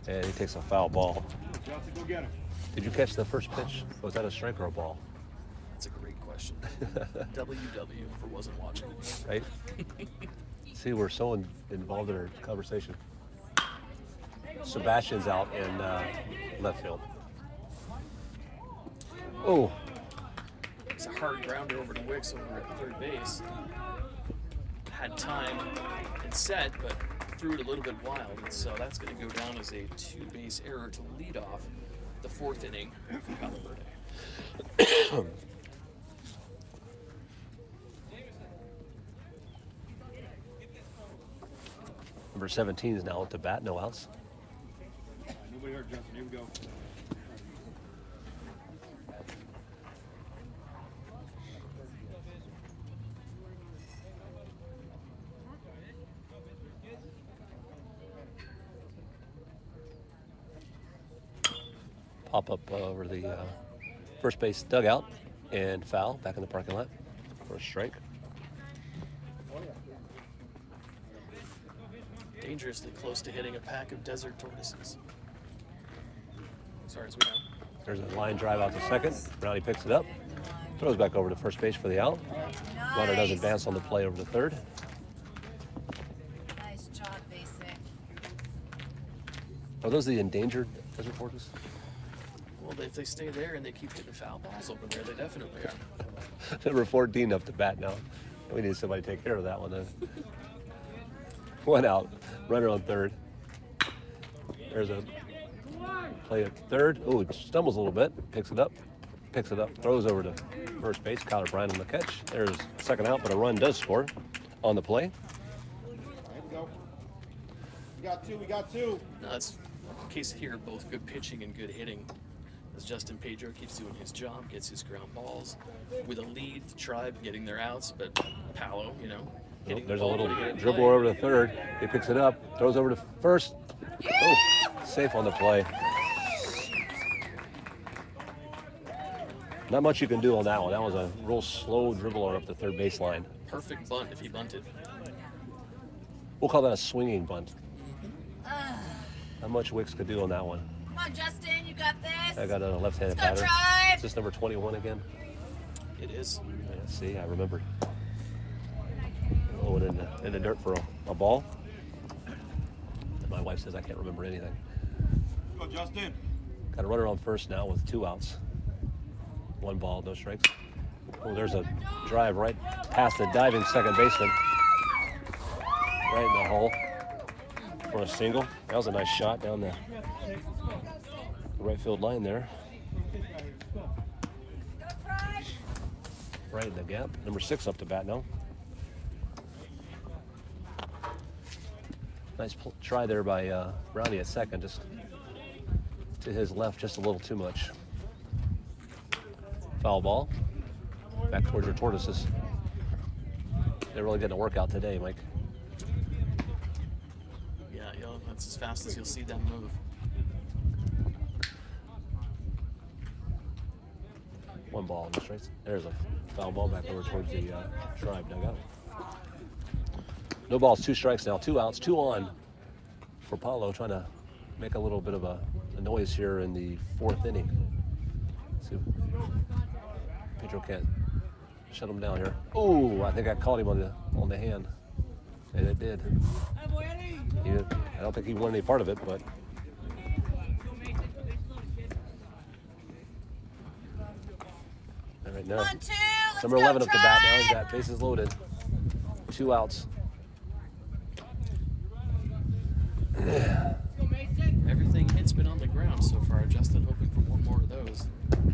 and he takes a foul ball. Johnson, go get him. Did you catch the first pitch? Was that a strike or a ball? That's a great question. WW for wasn't watching. Right? See, we're so involved in our conversation. Sebastian's out in left field. Oh, It's a hard grounder over to Wicks over at third base. Had time and set, but threw it a little bit wild, and so that's going to go down as a two-base error to lead off the fourth inning for PALO Verde. number 17 is now at the bat, no outs. Nobody hurt, Johnson. Here we go. Pop up over the first base dugout and foul back in the parking lot for a strike. Dangerously close to hitting a pack of desert tortoises. As far as we know. There's a line drive out to second. Brownie picks it up, throws back over to first base for the out. Runner does advance on the play over to third. Nice job, Basic. Are those the endangered desert tortoise? Well, if they stay there and they keep hitting foul balls over there, they definitely are. Number 14 up to bat now. We need somebody to take care of that one then. One out, runner on third. There's a play at third. Oh, it stumbles a little bit, picks it up, throws over to first base. Kyler Bryant on the catch. There's second out, but a run does score on the play. Here we go. We got two. No, that's a case here of both good pitching and good hitting. As Justin Pedro keeps doing his job, gets his ground balls with a lead, the Tribe getting their outs, but PALO, you know, hitting There's the a ball little to get it dribble played. over to third. He picks it up, throws over to first. Oh, safe on the play. Not much you can do on that one. That was a real slow dribble up the third baseline. Perfect bunt if he bunted. We'll call that a swinging bunt. Not much Wicks could do on that one. Come on, Justin, you got this. I got a left-handed Let's go, batter. Tribe. Is this number 21 again? It is. Yeah, see, I remembered. Oh, and in the dirt for a ball. And my wife says I can't remember anything. Go, Justin. Got a runner on first now with 2 outs. 1 ball, no strikes. Oh, there's a drive right past the diving second baseman. Right in the hole for a single. That was a nice shot down the right field line there. Right in the gap. Number 6 up to bat now. Nice try there by Brownie at second, just to his left, just a little too much. Foul ball. Back towards your tortoises. They're really getting a workout today, Mike. Yeah, that's as fast as you'll see them move. One ball in the straight. There's a foul ball back over towards the Tribe dugout. No balls, 2 strikes now, 2 outs, 2 on for Paulo, trying to make a little bit of a noise here in the 4th inning. Let's see if Pedro can't shut him down here. Oh, I think I caught him on the hand, and it did. I don't think he won any part of it, but all right, now Come on, 2. Let's number go, 11 up to bat now. He's Tribe. got bases loaded, 2 outs. Everything hits been on the ground so far. Justin hoping for one more of those.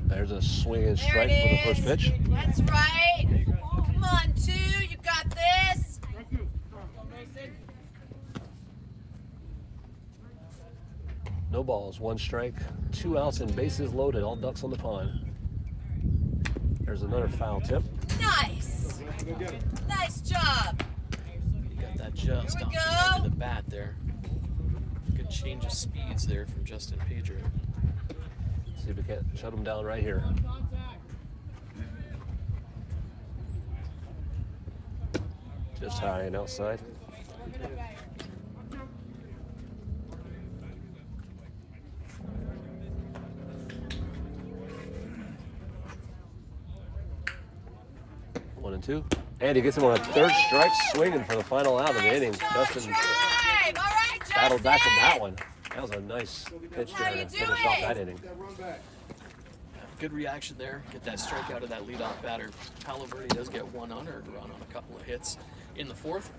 There's a swing and There strike it for the first is. pitch. That's right. Come on, 2. You got this. No balls, 1 strike, 2 outs, and bases loaded. All ducks on the pond. There's another foul tip. Nice. Nice job. You got that just Here off we the end of go. the bat there. Good change of speeds there from Justin Pedro. See if we can't shut him down right here. Just high and outside. One and 2. And he gets him on a 3rd strike, swinging for the final out of the inning. Justin Tribe. All right, Justin. battled back from that one. That was a nice pitch How there you to finish off doing? that inning. Good reaction there. Get that strike out of that leadoff batter. Palo Verde does get 1 unearned run on a couple of hits in the 4th.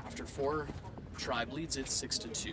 After 4, Tribe leads it 6-2.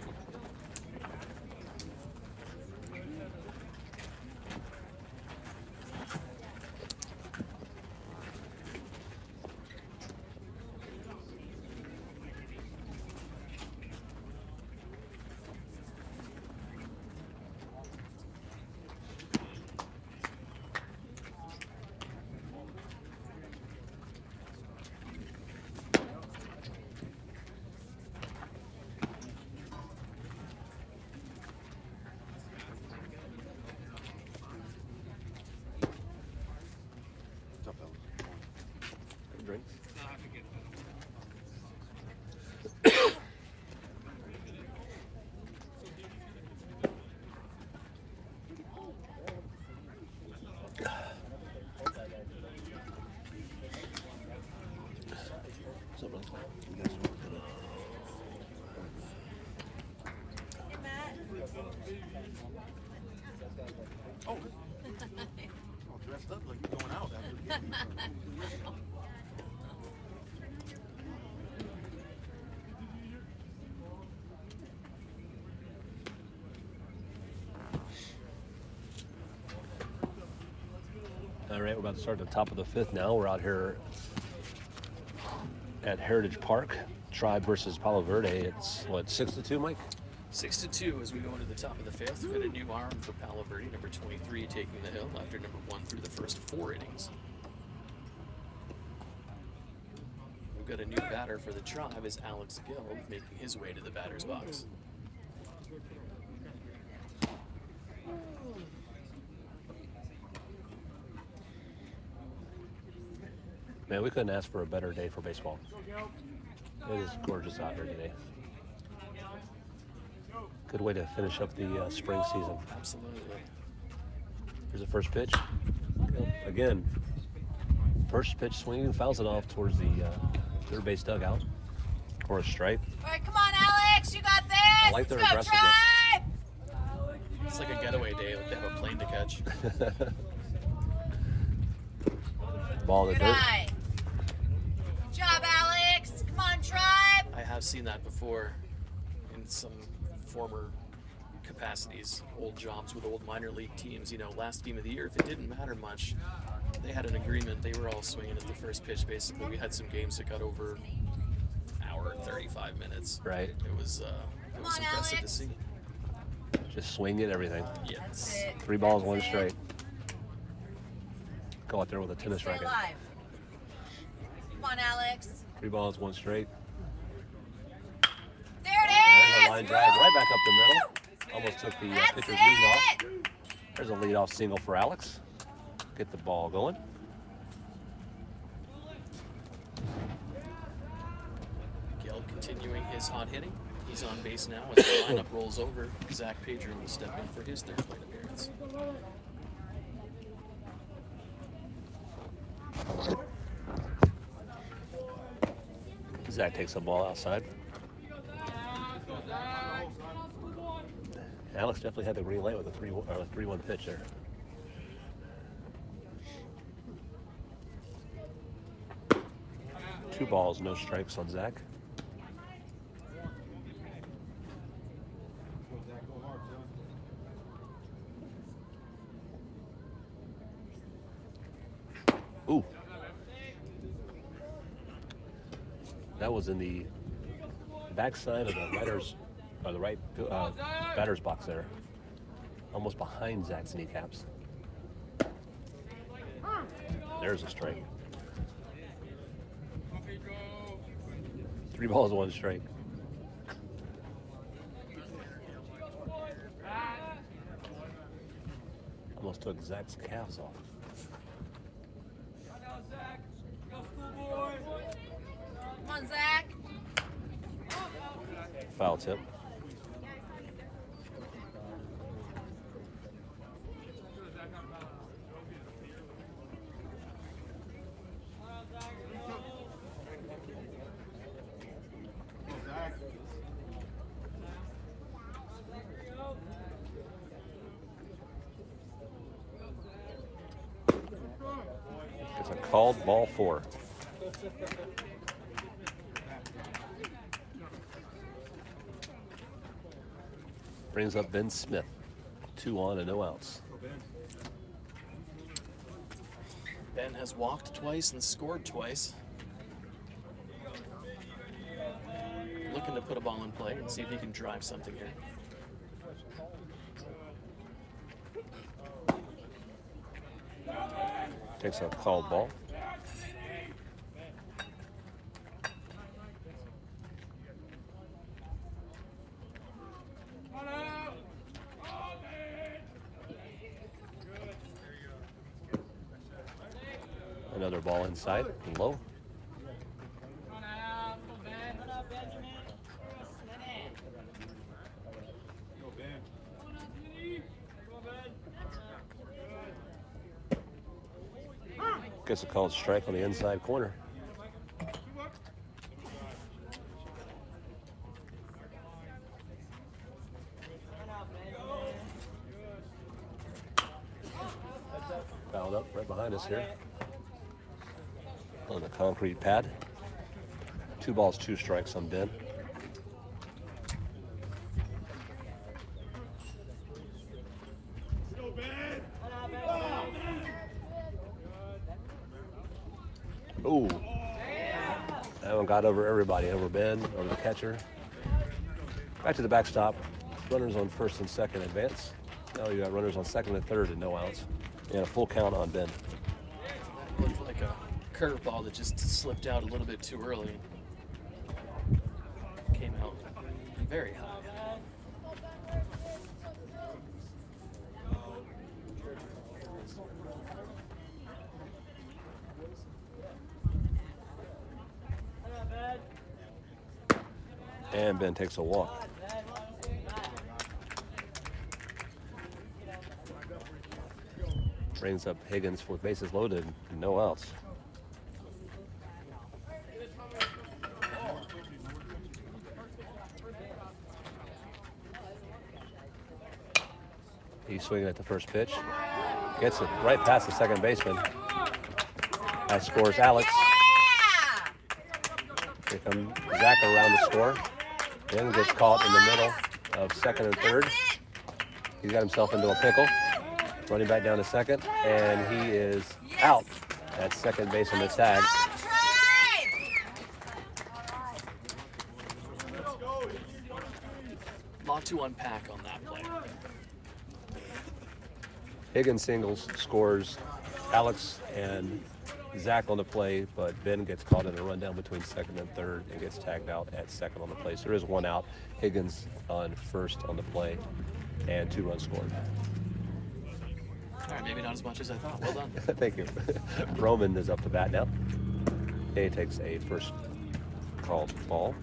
Drinks. Hey, Matt. Oh, dressed up like you're going out after the game. All right, we're about to start at the top of the 5th now. We're out here at Heritage Park. Tribe versus Palo Verde. It's, what, 6-2, Mike? 6-2 as we go into the top of the 5th. We've got a new arm for Palo Verde, number 23 taking the hill after number 1 through the first 4 innings. We've got a new batter for the Tribe as Alex Gill making his way to the batter's box. Man, we couldn't ask for a better day for baseball. It is gorgeous out here today. Good way to finish up the spring season. Absolutely. Here's the first pitch. Again, first pitch swinging, fouls it off towards the 3rd base dugout for a strike. All right, come on, Alex. You got this. I like their Let's go, aggressiveness. Tribe. It's like a getaway day, like they have a plane to catch. Ball in the Good dirt. eye. Good job, Alex. Come on, Tribe. I have seen that before in some former capacities, old jobs with old minor league teams. You know, last game of the year, if it didn't matter much, they had an agreement. They were all swinging at the first pitch, basically. We had some games that got over an hour and 35 minutes. Right. It was Come on, impressive to Alex. see. Just swing it, everything. Yes. That's it. 3 balls, That's 1 it. straight. Go out there with a tennis Stay racket. alive. Come on, Alex. 3 balls, 1 straight. There There's it a is! line drive right back up the middle. Almost took the That's pitcher's it! lead off. There's a leadoff single for Alex. Get the ball going. Gelb continuing his hot hitting. He's on base now as the lineup rolls over. Zach Pedro will step in for his third plate appearance. Zach takes the ball outside. Alex definitely had the green light with a 3-1 pitch there. Two balls, no strikes on Zach. Ooh. That was in the backside of the batter's, or the right batter's box there. Almost behind Zach's kneecaps. There's a strike. 3 balls, 1 strike. Almost took Zach's calves off. Come on, Zach. Foul tip. It's a called ball 4. Brings up Ben Smith. 2 on and no outs. Ben has walked twice and scored twice. Looking to put a ball in play and see if he can drive something here. Takes a called ball. Another ball inside and low. Gets a called strike on the inside corner. Fouled up right behind us here on the concrete pad. 2 balls, 2 strikes on Ben. Ooh. That one got over everybody, over Ben, over the catcher. Back to the backstop. Runners on first and second advance. Now you got runners on second and third and no outs. And a full count on Ben. Looked like a curveball that just slipped out a little bit too early. Came out very high. And Ben takes a walk. Brings up Higgins with bases loaded and no outs. He's swinging at the first pitch. Gets it right past the second baseman. That scores Alex. Here comes Zach around the score. Then gets caught in the middle of second and third. He's got himself into a pickle. Running back down to second, and he is out at second base on the tag. Lot to unpack on that play. Higgins singles, scores Alex, and Zach on the play, but Ben gets caught in a rundown between second and third and gets tagged out at second on the play. So there is one out. Higgins on first on the play, and 2 runs scored. All right, maybe not as much as I thought. Well done. Thank you. Roman is up to bat now. And he takes a first called ball.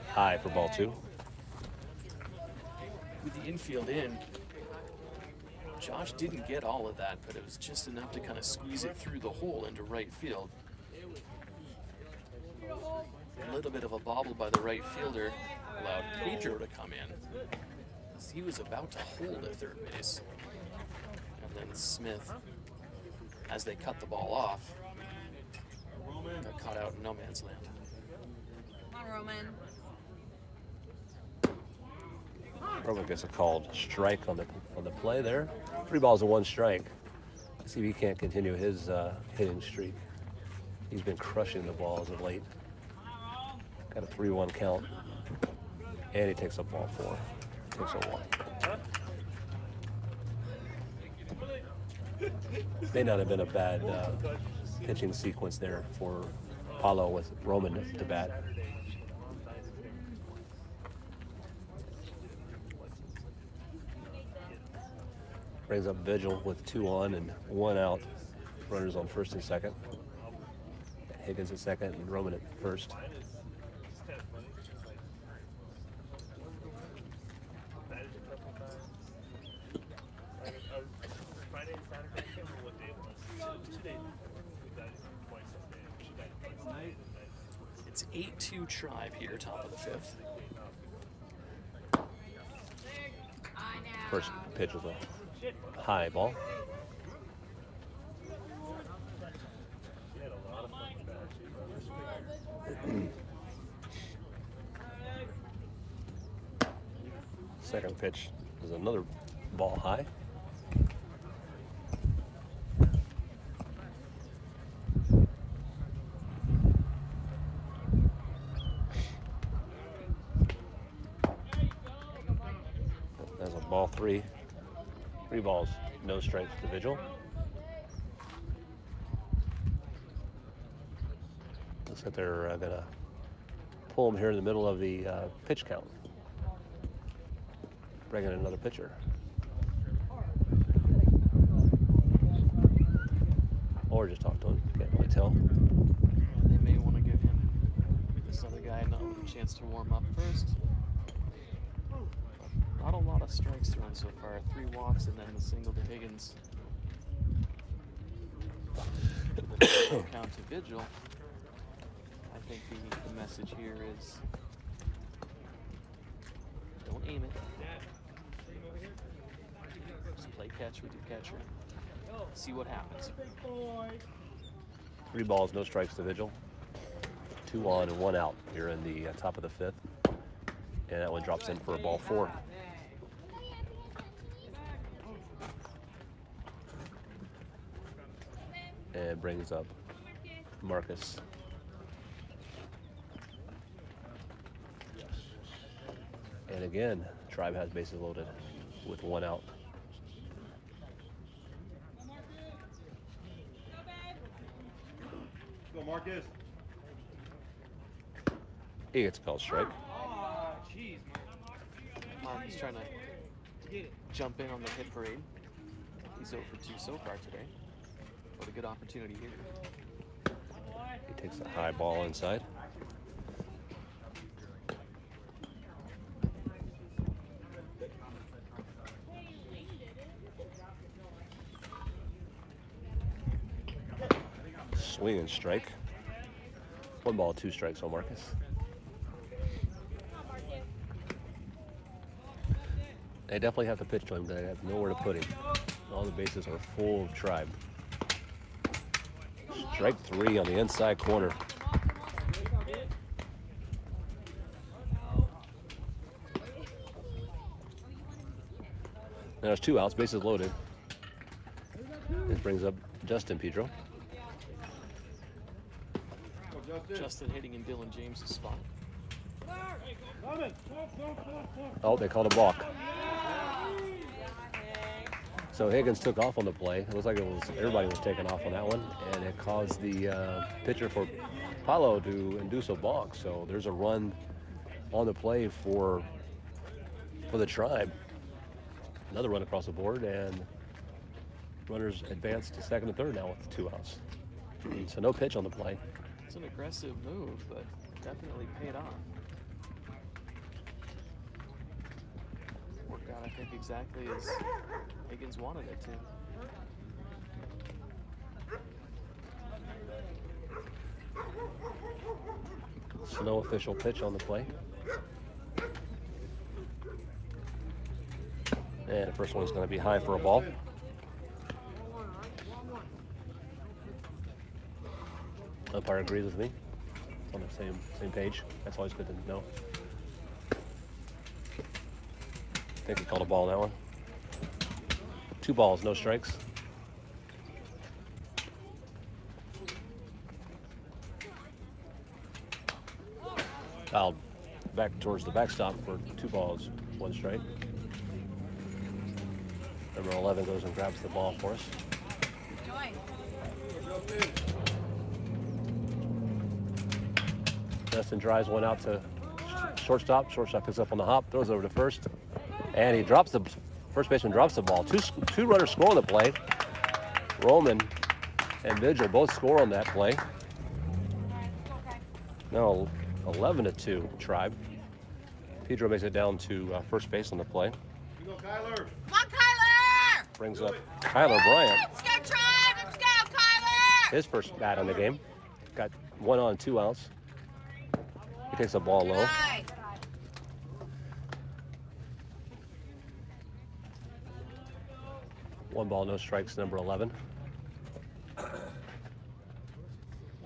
High for ball 2. With the infield in, Josh didn't get all of that, but it was just enough to kind of squeeze it through the hole into right field. A little bit of a bobble by the right fielder allowed Pedro to come in, as he was about to hold at third base. And then Smith, as they cut the ball off, got caught out in no man's land. Come on, Roman. Roman gets a called strike on the play there. 3 balls and 1 strike. Let's see if he can't continue his hitting streak. He's been crushing the balls of late. Got a 3-1 count. And he takes up ball 4. Takes a 1. May not have been a bad pitching sequence there for Paulo with Roman to bat. Brings up Vigil with 2 on and 1 out. Runners on first and second. Higgins at second and Roman at first. It's 8-2 Tribe here, top of the 5th. First pitch was a high ball. Second pitch is another ball high. That's a ball 3. 3 balls, no strikes to Vigil. Looks like they're going to pull him here in the middle of the pitch count. Bring in another pitcher. Or just talk to him, can't really tell. They may want to give him, this other guy, a chance to warm up first. Not a lot of strikes thrown so far. 3 walks and then the single to Higgins. With a count to Vigil. I think the message here is don't aim it. Just play catch with your catcher. See what happens. 3 balls, no strikes to Vigil. 2 on and 1 out here in the top of the 5th. And that one drops in for a ball 4. And brings up Marcus. And again, Tribe has bases loaded with 1 out. Go, Marcus. He gets a called strike. Marcus trying to jump in on the hit parade. He's 0 for 2 so far today. What a good opportunity here. He takes a high ball inside. Swing and strike. 1 ball, 2 strikes on Marcus. They definitely have to pitch to him. They have nowhere to put him. All the bases are full of Tribe. Strike 3 on the inside corner. Now there's 2 outs, bases loaded. This brings up Justin Pedro. Justin hitting in Dylan James' spot. Oh, they called a balk. So Higgins took off on the play. It looks like everybody was taking off on that one, and it caused the pitcher for PALO to induce a balk. So there's a run on the play for the Tribe. Another run across the board, and runners advance to second and third now with 2 outs. So no pitch on the play. It's an aggressive move, but definitely paid off. Worked out, I think, exactly as Higgins wanted it to. So no official pitch on the play. And the first one's going to be high for a ball. Umpire agrees with me. It's on the same page. That's always good to know. I think he called a ball on that one. 2 balls, no strikes. Fouled back towards the backstop for 2 balls, 1 strike. Number 11 goes and grabs the ball for us. Justin drives one out to shortstop. Shortstop picks up on the hop, throws it over to first, and he drops the first baseman drops the ball. Two runners score on the play. Roman and Vigil both score on that play. Now 11-2 Tribe. Pedro makes it down to first base on the play. Go, Kyler. Come on, Kyler! Brings up Kyler Bryant. Let's go, Tribe! Let's go, Kyler! His first bat on the game. Got 1 on, 2 outs. He takes the ball low. Hi. 1 ball, no strikes, number 11. One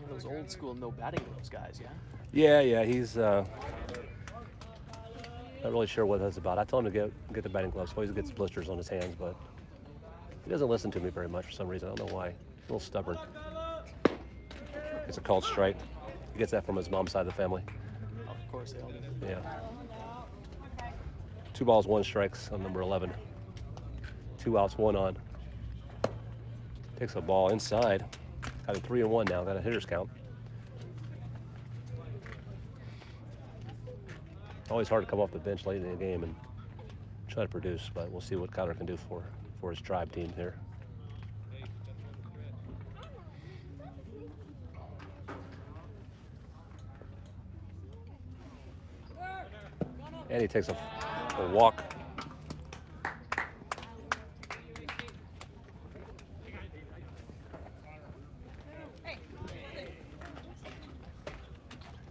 of those old school no batting gloves guys, Yeah, yeah? he's not really sure what that's about. I told him to get the batting gloves. He always gets blisters on his hands, but he doesn't listen to me very much for some reason. I don't know why. A little stubborn. It's a called strike. He gets that from his mom's side of the family. Oh, of course they all do. Yeah. 2 balls, 1 strikes on number 11. 2 outs, 1 on. Takes a ball inside. Got a 3-1 now. Got a hitter's count. Always hard to come off the bench late in the game and try to produce, but we'll see what Kyler can do for his Tribe team here. And he takes a walk.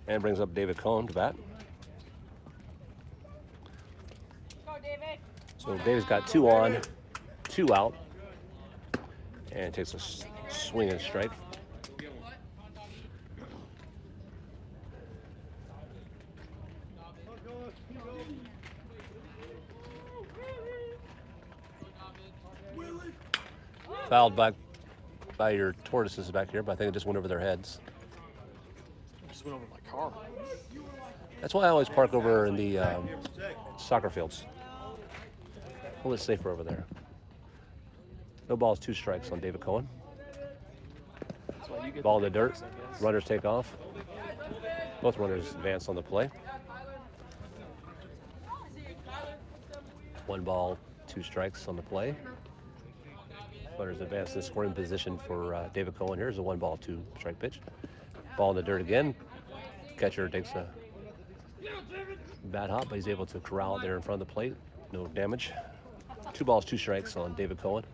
And brings up David Cohn to bat. Go, David! So David's got 2 on, 2 out. And takes a swing and strike. Fouled by your tortoises back here, but I think it just went over their heads. It just went over my car. That's why I always park over in the soccer fields. A little safer over there. No balls, 2 strikes on David Cohen. That's why you get Ball in the big dirt. bucks, I guess. Runners take off. Both runners advance on the play. 1 ball, 2 strikes on the play. Runners advance in scoring position for David Cohen. Here's a 1 ball, 2 strike pitch. Ball in the dirt again. Catcher takes a bad hop, but he's able to corral it there in front of the plate. No damage. 2 balls, 2 strikes on David Cohen.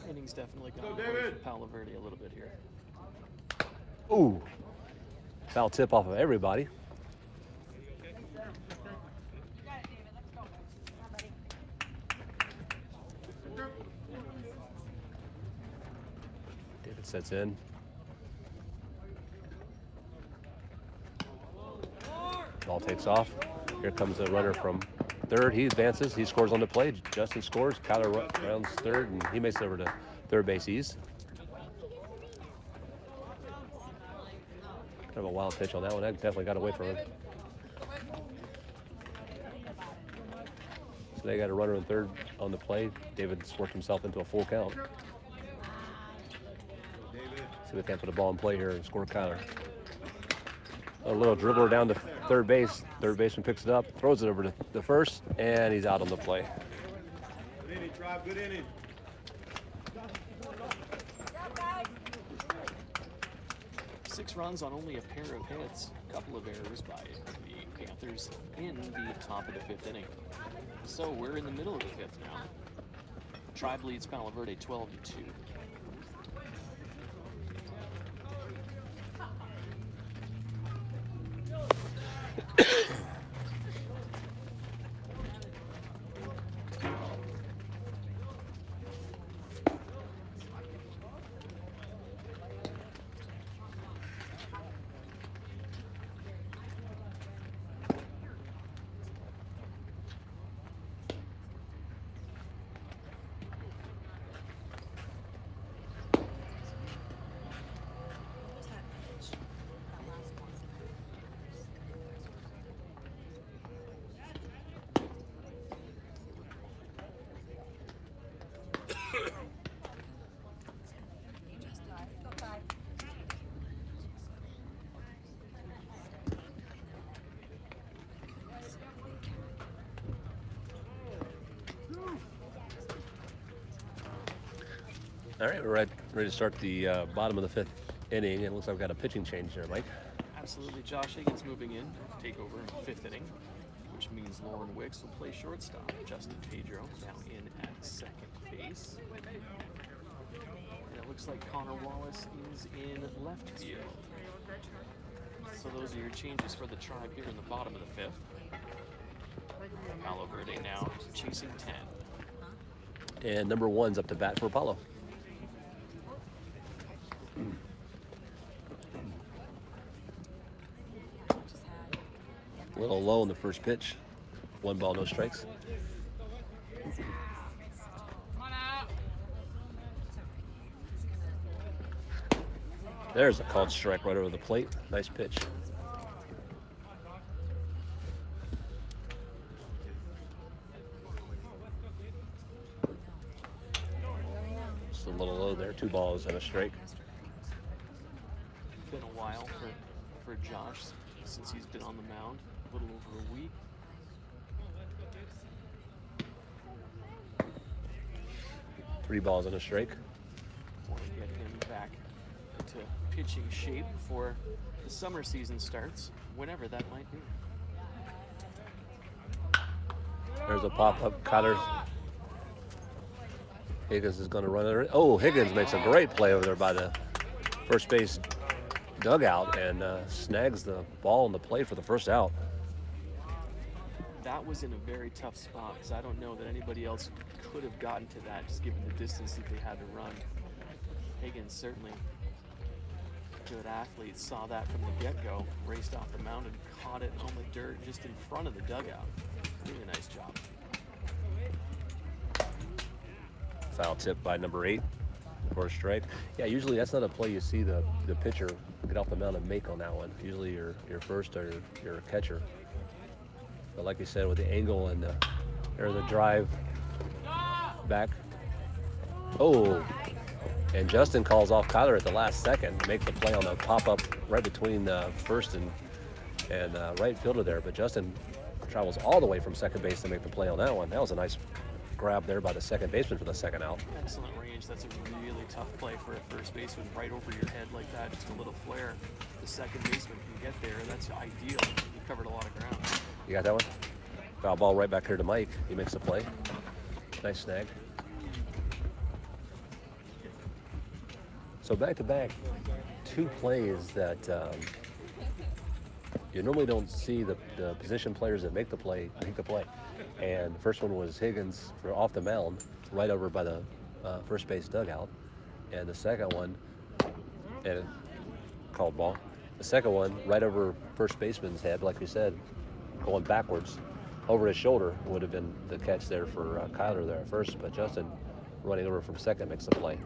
Innings definitely gone away from PALO VERDE a little bit here. Ooh. Foul tip off of everybody. David sets in. Ball takes off. Here comes a runner from third. He advances. He scores on the play. Justin scores. Kyler rounds third, and he makes it over to third base east. Kind of a wild pitch on that one. I definitely got away from him. They got a runner in third on the play. David's worked himself into a full count. See if we can't put a ball in play here and score Kyler. A little dribbler down to third base. Third baseman picks it up, throws it over to the first, and he's out on the play. Good inning, Tribe. Good inning. 6 runs on only a pair of hits. A couple of errors by the Panthers in the top of the 5th inning. So we're in the middle of the 5th now. Tribe leads Palo Verde 12-2. All right, we're ready to start the bottom of the 5th inning. It looks like we've got a pitching change there, Mike. Absolutely. Josh Higgins moving in, take over in the 5th inning, which means Lauren Wicks will play shortstop. Justin Pedro now in at second base. And it looks like Connor Wallace is in left field. So those are your changes for the Tribe here in the bottom of the 5th. Palo Verde now chasing 10. And number 1's up to bat for Apollo. A little low in the first pitch. 1 ball, no strikes. There's a called strike right over the plate. Nice pitch. Just a little low there. 2 balls and a strike. Been a while for Josh since he's been on the mound. A little over a week. Three balls and a strike. Want to get him back to pitching shape before the summer season starts, whenever that might be. There's a pop-up. Kyler. Higgins is going to run it. Oh, Higgins makes a great play over there by the first base dugout and snags the ball in the play for the first out. That was in a very tough spot because I don't know that anybody else could have gotten to that just given the distance that they had to run. Higgins certainly good athlete, saw that from the get-go, raced off the mound and caught it on the dirt just in front of the dugout. Really nice job. Foul tip by number 8 for a strike. Yeah, usually that's not a play you see the pitcher get off the mound and make on that one. Usually your first or your catcher. But like you said, with the angle and the drive back. Oh, and Justin calls off Kyler at the last second to make the play on the pop-up right between first and right fielder there. But Justin travels all the way from second base to make the play on that one. That was a nice grab there by the second baseman for the second out. Excellent range. That's a really tough play for a first baseman right over your head like that. Just a little flare. The second baseman can get there. That's ideal. You covered a lot of ground. You got that one? Foul ball right back here to Mike. He makes the play. Nice snag. So back to back, 2 plays that you normally don't see the position players that make the play. And the first one was Higgins for off the mound, right over by the first base dugout. And the second one, and called ball. The second one, right over first baseman's head, like you said, going backwards over his shoulder would have been the catch there for Kyler there at first, but Justin running over from second makes the play.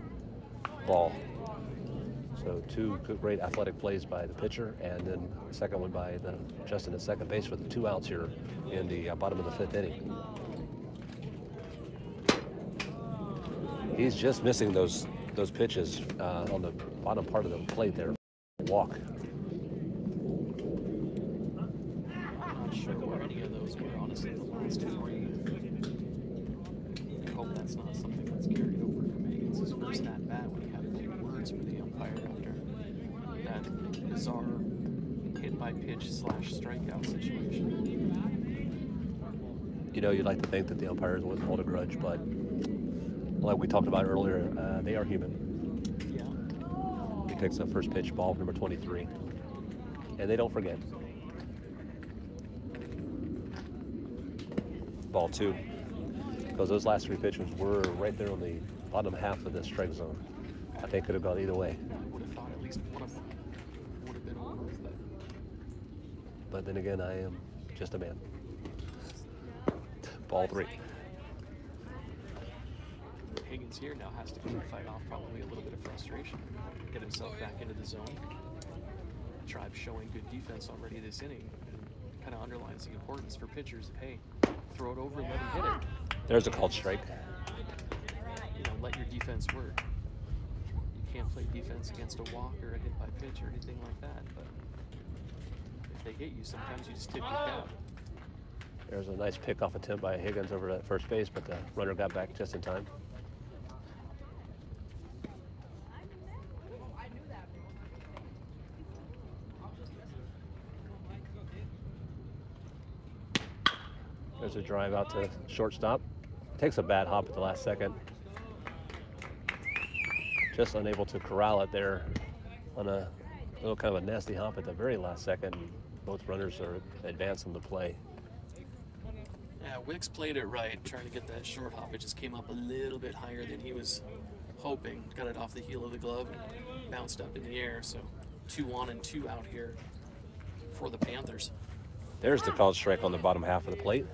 Ball. So 2 great athletic plays by the pitcher, and then the second one by Justin at second base for the 2 outs here in the bottom of the 5th inning. He's just missing those pitches on the bottom part of the plate there. Walk. I'm not sure where any of those were, honestly, the last 3. I hope that's not something that's carried over from Higgins' first at bat when he had the words for the umpire after that bizarre hit by pitch / strikeout situation. You know, you'd like to think that the umpires wouldn't hold a grudge, but like we talked about earlier, they are human. Yeah. He takes the first pitch, ball number 23, and they don't forget. Ball 2, because those last 3 pitches were right there on the bottom half of the strike zone. I think could have gone either way. I would have thought at least one of them would have been over. But then again, I am just a man. Ball 3. Higgins here now has to kind of fight off probably a little bit of frustration, get himself back into the zone. Tribe showing good defense already this inning, kind of underlines the importance for pitchers of, hey, throw it over and let him hit it. There's a called strike. You know, let your defense work. You can't play defense against a walk or a hit by pitch or anything like that, but if they hit you, sometimes you just tip your cap. There's a nice pickoff attempt by Higgins over at first base, but the runner got back just in time. There's a drive out to shortstop. Takes a bad hop at the last second. Just unable to corral it there on a little kind of a nasty hop at the very last second. Both runners are advancing the play. Yeah, Wicks played it right, trying to get that short hop. It just came up a little bit higher than he was hoping. Got it off the heel of the glove and bounced up in the air. So 2 on and 2 out here for the Panthers. There's the called strike on the bottom half of the plate.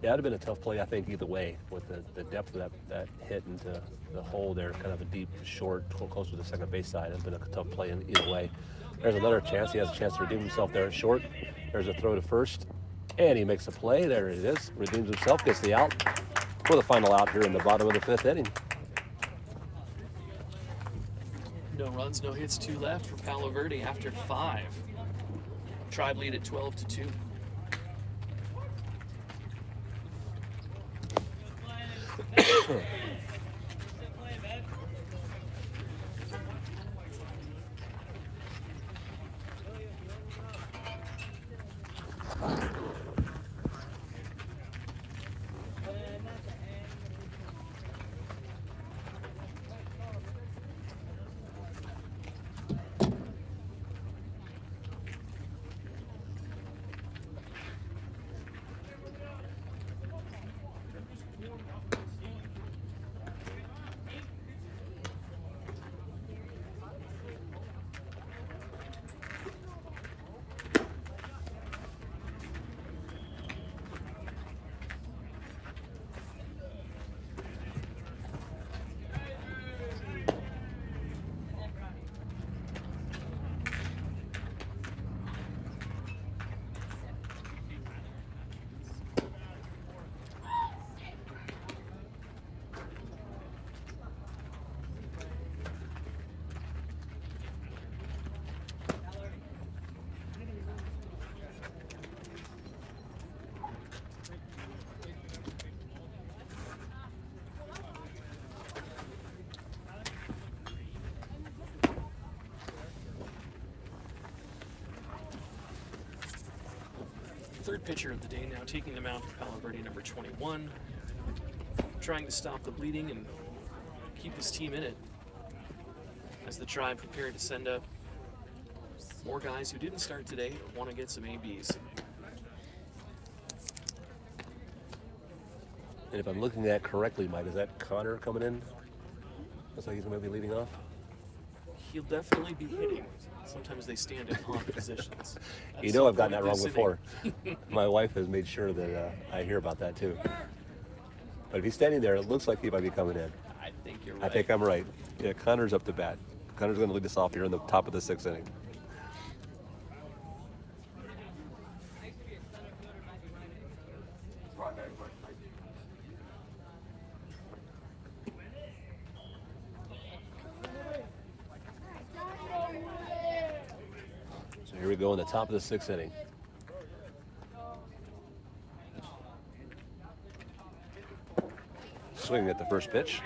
Yeah, it'd have been a tough play, I think, either way, with the depth of that hit into the hole there, kind of a deep, short, closer to the second base side. It's been a tough play in either way. There's another chance. He has a chance to redeem himself there at short. There's a throw to first, and he makes a play. There it is. Redeems himself, gets the out for the final out here in the bottom of the 5th inning. No runs, no hits, 2 left for Palo Verde after 5. Tribe lead at 12-2. Third pitcher of the day now, taking the mound for Palo Verde, number 21. Trying to stop the bleeding and keep his team in it. As the Tribe prepare to send up more guys who didn't start today but want to get some ABs. And if I'm looking at correctly, Mike, is that Connor coming in? Looks like he's going to be leading off. He'll definitely be hitting. Sometimes they stand in odd positions. You know I've gotten that wrong before. My wife has made sure that I hear about that too. But if he's standing there, it looks like he might be coming in. I think you're right. I think I'm right. Yeah, Connor's up to bat. Connor's going to lead us off here in the top of the 6th inning. So here we go in the top of the 6th inning. Swinging at the first pitch.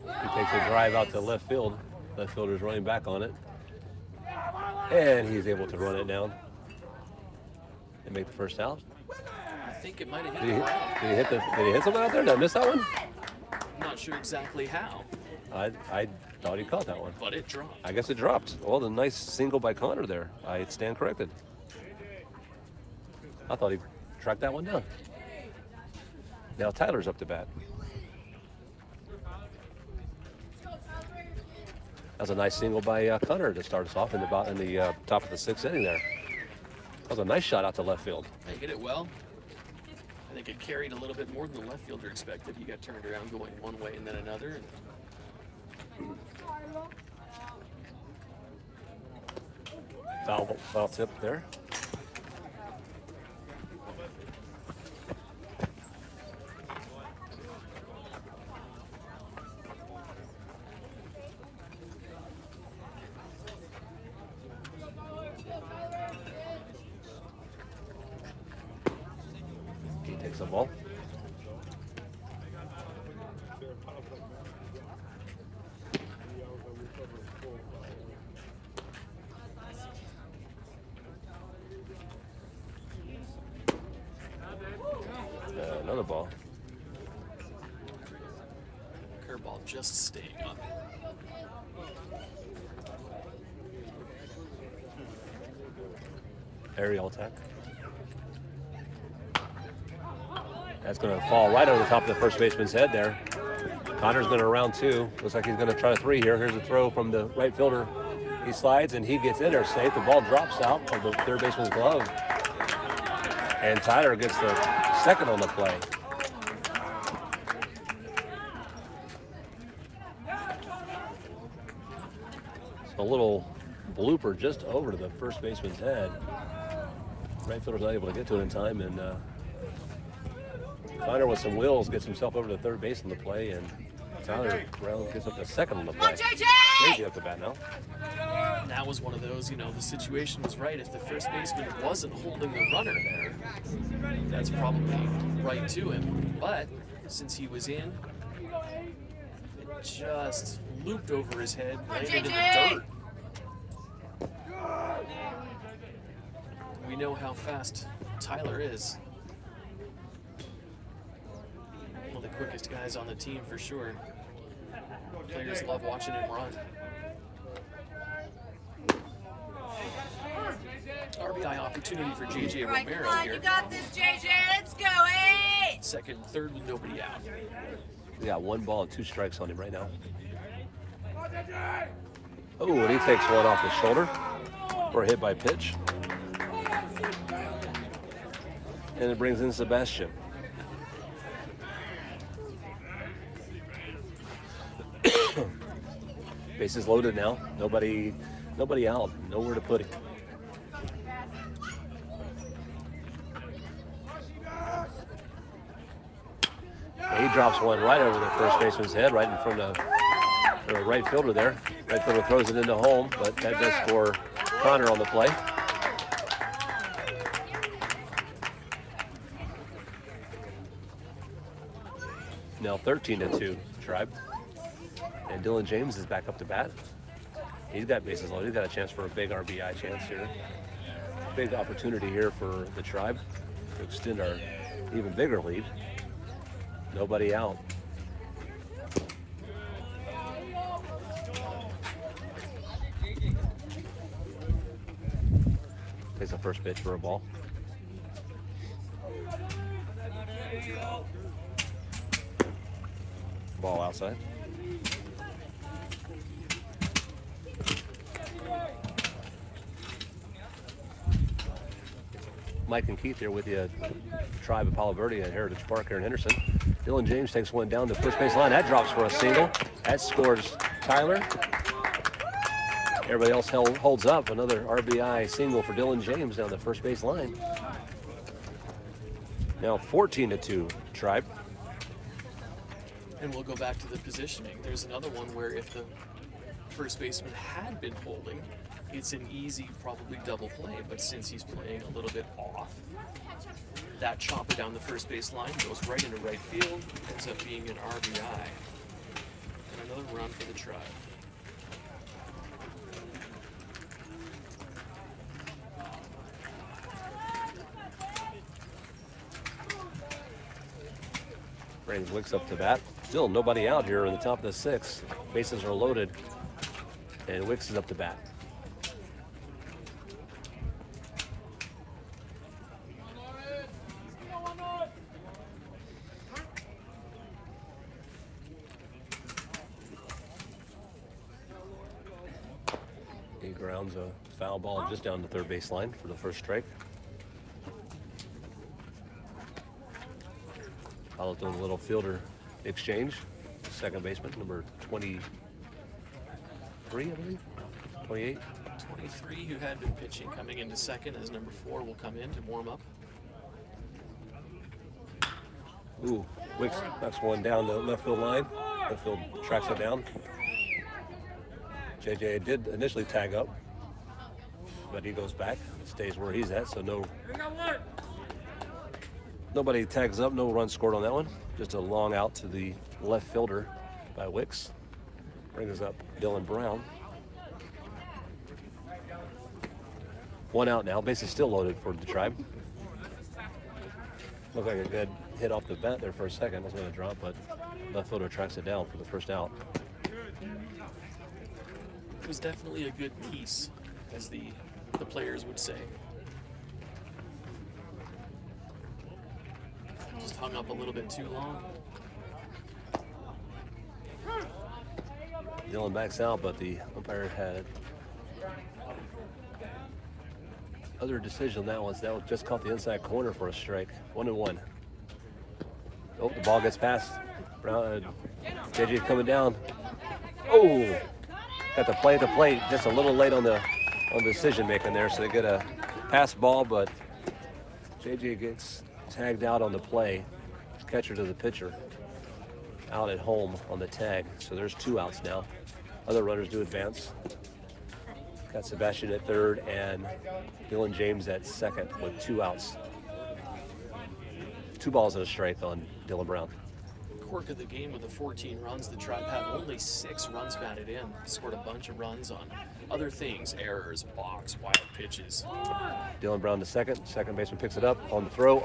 He takes a drive out to left field. Left fielder's running back on it. And he's able to run it down and make the first out. I think it might have hit the ground. Did he hit something out there? Did I miss that one? I'm not sure exactly how, I thought he caught that one. but it dropped. I guess it dropped. Well, the nice single by Connor there. I stand corrected. I thought he tracked that one down. Now Tyler's up to bat. That was a nice single by Connor to start us off in the top of the 6th inning there. That was a nice shot out to left field. They hit it well. I think it carried a little bit more than the left fielder expected. He got turned around going one way and then another. Foul tip there. He takes the ball. Another ball. Curveball just staying up. Aerial attack. That's going to fall right over the top of the first baseman's head there. Connor's going to round 2. Looks like he's going to try a 3 here. Here's a throw from the right fielder. He slides and he gets in there safe. The ball drops out of the third baseman's glove. And Tyler gets the second on the play. A little blooper just over to the first baseman's head. Right fielder's not able to get to it in time, and Connor with some wheels gets himself over to third base on the play, and Tyler Brown gets up to second on the play. JJ up to bat now. That was one of those, the situation was right. If the first baseman wasn't holding the runner there, that's probably right to him. But since he was in, it just looped over his head, landed in the dirt. We know how fast Tyler is. One of the quickest guys on the team for sure. Players love watching him run. RBI opportunity for JJ Romero here. You got this, JJ. Let's go. Hey! Second, third, with nobody out. We got 1 ball and 2 strikes on him right now. Oh, and he takes one off the shoulder for a hit by pitch. And it brings in Sebastian. Bases loaded now. Nobody out. Nowhere to put him. And he drops one right over the first baseman's head, right in front of the right fielder there. Right fielder throws it into home, but that does score Connor on the play. Now 13-2, Tribe. And Dylan James is back up to bat. He's got bases loaded. He's got a chance for a big RBI chance here. Big opportunity here for the Tribe to extend our even bigger lead. Nobody out. Takes the first pitch for a ball. Ball outside. Mike and Keith here with you at Tribe of Palo Verde at Heritage Park here in Henderson. Dylan James takes one down the first base line. That drops for a single. That scores Tyler. Everybody else holds up. Another RBI single for Dylan James down the first base line. Now 14-2, Tribe. And we'll go back to the positioning. There's another one where if the first baseman had been holding, it's an easy, probably double play. But since he's playing a little bit off, that chopper down the first base line goes right into right field, ends up being an RBI. And another run for the Tribe. Brings Wicks up to bat. Still nobody out here in the top of the sixth. Bases are loaded, and Wicks is up to bat. He grounds a foul ball just down the third base line for the first strike. Followed doing a little fielder exchange. Second baseman, number 23, I believe? 28? 23, who had been pitching, coming into second as number 4 will come in to warm up. Ooh, Wicks knocks one down the left field line. Left field tracks it down. JJ did initially tag up, but he goes back, stays where he's at, so nobody tags up, no run scored on that one. Just a long out to the left fielder by Wicks. Brings up Dylan Brown. One out now, bases still loaded for the Tribe. Looked like a good hit off the bat there for a second. Was going to drop, but left fielder tracks it down for the first out. It was definitely a good piece, as the players would say. Just hung up a little bit too long. Dylan backs out, but the umpire had other decision. That was just caught the inside corner for a strike. 1-1. Oh, the ball gets past Brown. JJ coming down. Oh, got the play at the plate. Just a little late on the decision making there, so they get a pass ball, but JJ gets tagged out on the play. Catcher to the pitcher. Out at home on the tag. So there's 2 outs now. Other runners do advance. Got Sebastian at third and Dylan James at second with 2 outs. 2 balls and a strike on Dylan Brown. Quirk of the game with the 14 runs, the Tribe have only 6 runs batted in. Scored a bunch of runs on other things, errors, balks, wild pitches. Dylan Brown to second. Second baseman picks it up on the throw.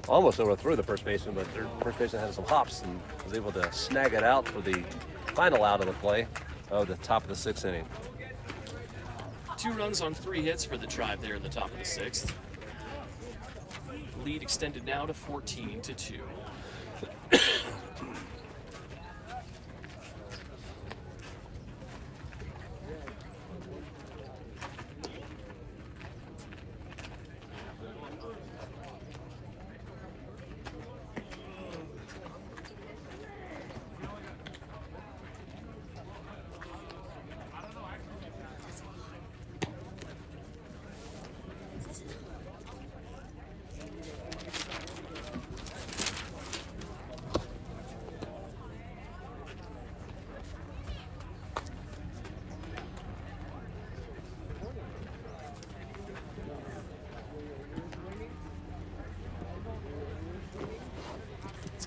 Almost overthrew the first baseman, but the first baseman had some hops and was able to snag it out for the final out of the play of the top of the 6th inning. 2 runs on 3 hits for the Tribe there in the top of the 6th. Lead extended now to 14-2.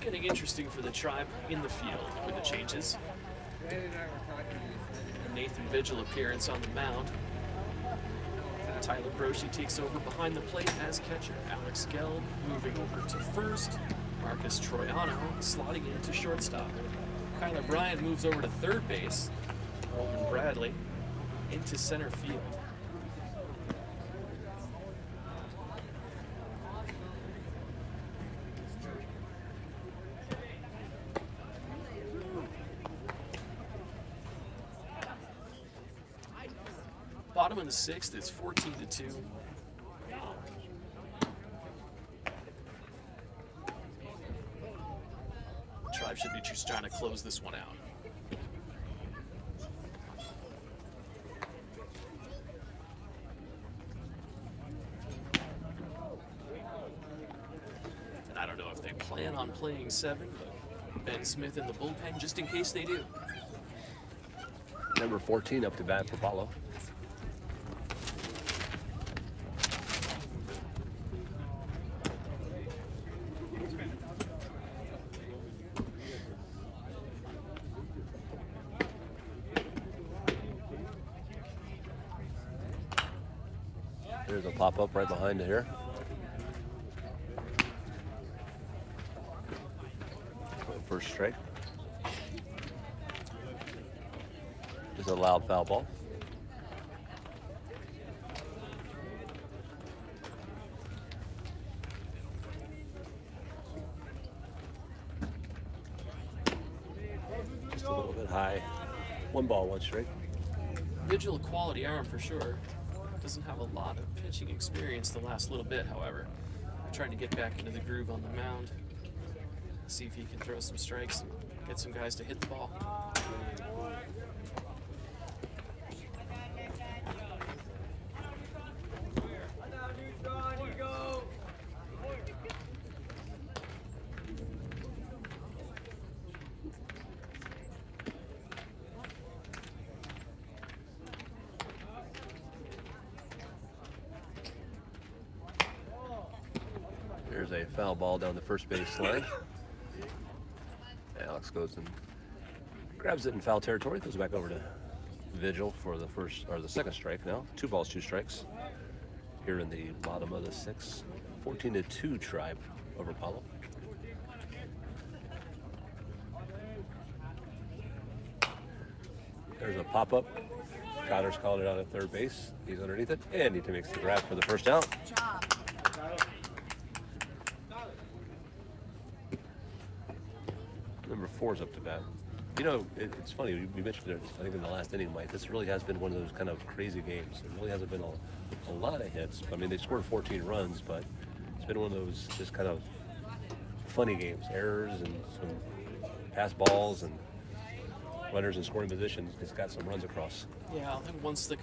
Getting interesting for the Tribe in the field with the changes. Nathan Vigil appearance on the mound. Tyler Broshi takes over behind the plate as catcher. Alex Geld moving over to first. Marcus Troiano slotting into shortstop. Kyler Bryant moves over to third base. Roman Bradley into center field. Bottom of the 6th, it's 14-2. Tribe should be just trying to close this one out. plan on playing 7, but Ben Smith in the bullpen just in case they do. Number 14 up to bat for Palo. There's a pop-up right behind it here. First strike. It's a loud foul ball. Just a little bit high. 1 ball, 1 strike. Vigil, a quality arm for sure. Doesn't have a lot of pitching experience the last little bit, however. Trying to get back into the groove on the mound. See if he can throw some strikes and get some guys to hit the ball. There's a foul ball down the first base line. Alex goes and grabs it in foul territory, goes back over to Vigil for the first or the second strike now. 2 balls, 2 strikes. Here in the bottom of the 6th. 14-2 Tribe over Palo. There's a pop-up. Cotter's called it out at third base. He's underneath it, and he makes the grab for the first out. Good job. Number 4 is up to bat. You know, it's funny, we mentioned it, I think in the last inning, Mike, this really has been one of those kind of crazy games. It really hasn't been a lot of hits. I mean, they scored 14 runs, but it's been one of those just kind of funny games. Errors and some pass balls and runners in scoring positions. It's got some runs across. Yeah, and once the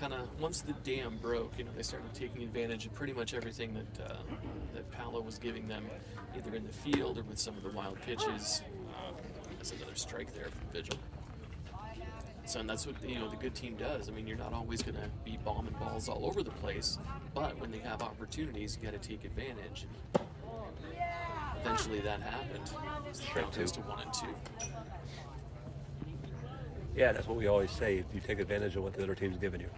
dam broke, you know, they started taking advantage of pretty much everything that Palo was giving them, either in the field or with some of the wild pitches. There's another strike there from Vigil. So, and that's what the good team does. I mean, you're not always going to be bombing balls all over the place, but when they have opportunities, you got to take advantage. And eventually, that happened. So the count goes to 1-2. Yeah, that's what we always say. You take advantage of what the other team's giving you,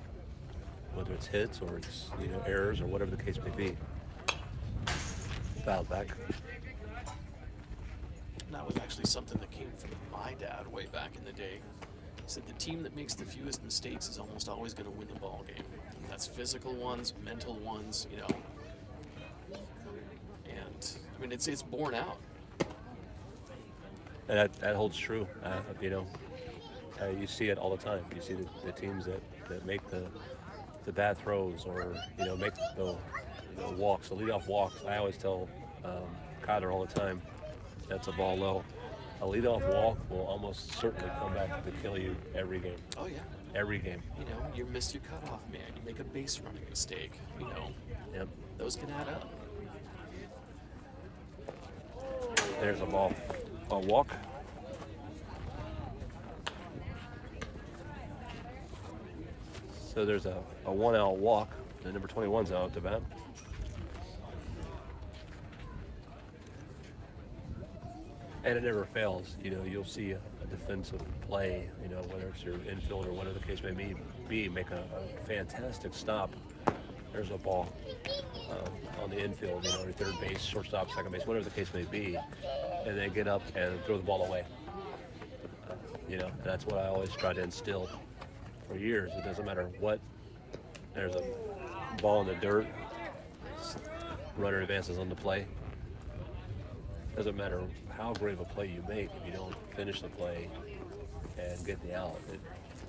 whether it's hits or it's errors or whatever the case may be. Fouled back. That was actually something that came from my dad way back in the day. He said the team that makes the fewest mistakes is almost always going to win the ball game. And that's physical ones, mental ones, And I mean, it's borne out. And that holds true. You see it all the time. You see the teams that make the bad throws or make the walks, the leadoff walks. I always tell Cotter all the time, that's a ball low. A leadoff walk will almost certainly come back to kill you every game. Oh yeah. Every game. You miss your cutoff man. You make a base running mistake. Yep. Those can add up. There's a ball, a walk. So there's a 1-out walk. The number 21's out to bat. And it never fails. You'll see a defensive play, whether it's your infield or whatever the case may be, make a fantastic stop. There's a ball on the infield, your third base, shortstop, second base, whatever the case may be, and they get up and throw the ball away. And that's what I always try to instill for years. It doesn't matter what. There's a ball in the dirt, runner advances on the play. Doesn't matter how great of a play you make, if you don't finish the play and get the out,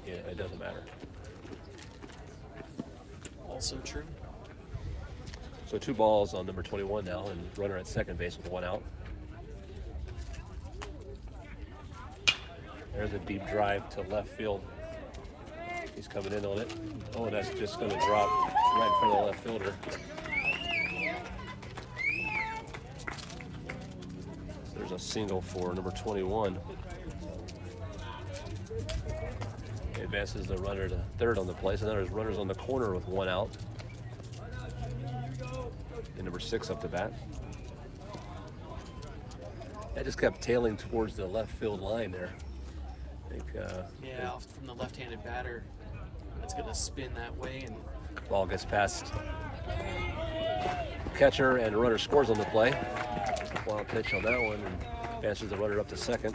it doesn't matter. Also true. So 2 balls on number 21 now, and runner at second base with 1 out. There's a deep drive to left field. He's coming in on it. Oh, and that's just going to drop right in front of the left fielder. a single for number 21. He advances the runner to third on the play, so now there's runners on the corner with 1 out. And number 6 up to bat. That just kept tailing towards the left field line there. I think, Yeah, from the left-handed batter, that's going to spin that way, and ball gets past catcher, and runner scores on the play. Wild pitch on that one, and advances the runner up to second.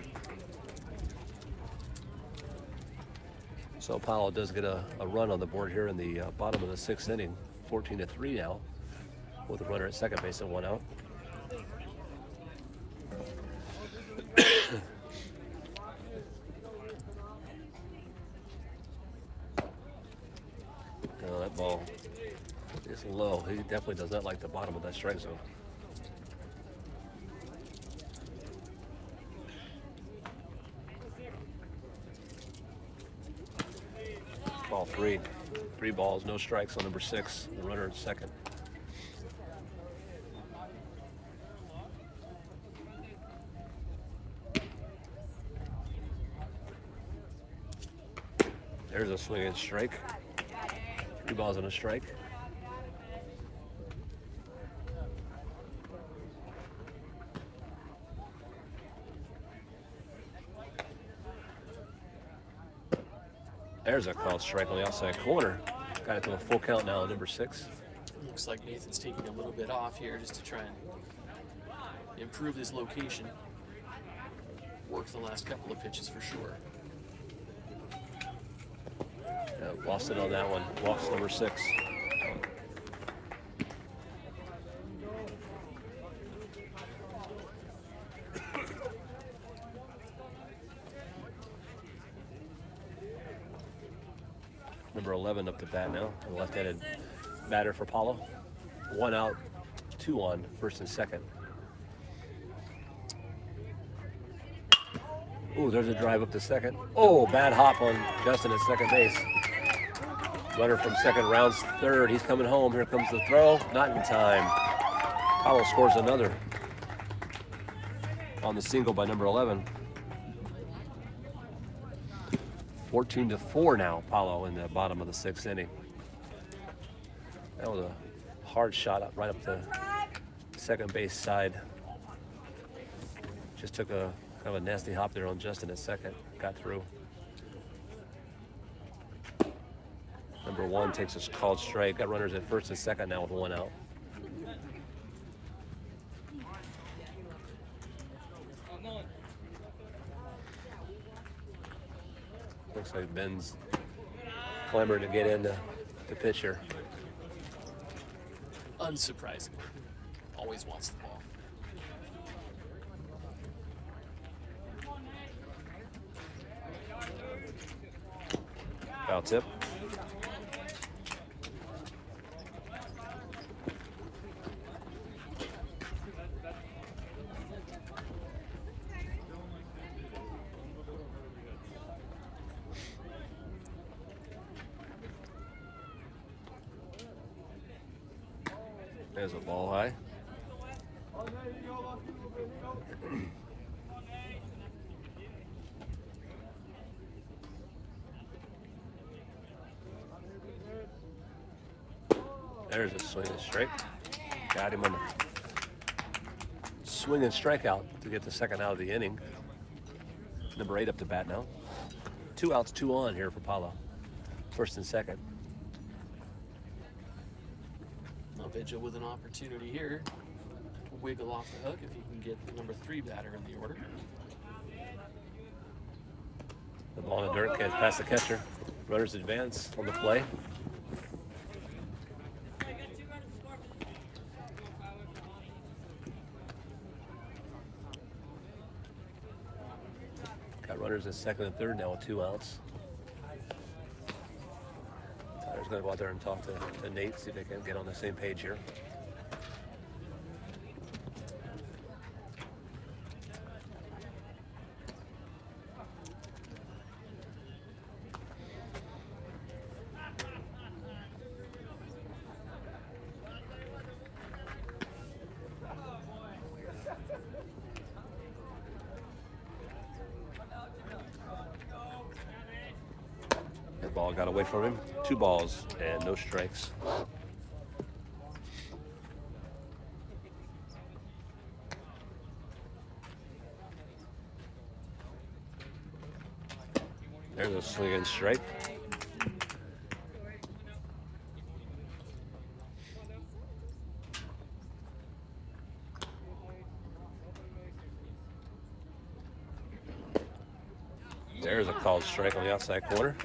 So Powell does get a run on the board here in the bottom of the 6th inning, 14-3 now, with a runner at second base and 1 out. Oh, that ball is low. He definitely does not like the bottom of that strike zone. Ball 3. 3 balls, no strikes on number 6. The runner at second. There's a swing and strike. 3 balls and a strike. There's a called strike on the outside corner. Got it to a full count now, number 6. looks like Nathan's taking a little bit off here just to try and improve his location. Work the last couple of pitches for sure. Yeah, lost it on that one. Walks number 6. Number 11 up to bat now. The left-handed batter for Paulo. 1 out, 2 on, first and second. Ooh, there's a drive up to second. Oh, bad hop on Justin at second base. Runner from second rounds third. He's coming home. Here comes the throw. Not in time. Paulo scores another on the single by number 11. 14-4 now, Paulo in the bottom of the 6th inning. That was a hard shot up right up the second base side. Just took a kind of a nasty hop there on Justin at second. Got through. Number 1 takes a called strike. Got runners at first and second now with 1 out. Looks like Ben's clamoring to get into the pitcher. Unsurprisingly, always wants the ball. Foul tip. There's a ball high. There's a swing and strike. Got him on the swing and strikeout to get the second out of the inning. Number 8 up to bat now. 2 outs, 2 on here for Paulo. First and second. Vigil with an opportunity here to wiggle off the hook if he can get the number 3 batter in the order. The ball in the dirt gets past the catcher. Runners advance on the play. Got runners at second and third now with 2 outs. Tyler's going to go out there and talk to Nate, see if they can get on the same page here. Ball got away from him. 2 balls and no strikes. There's a swing and strike. There's a called strike on the outside corner.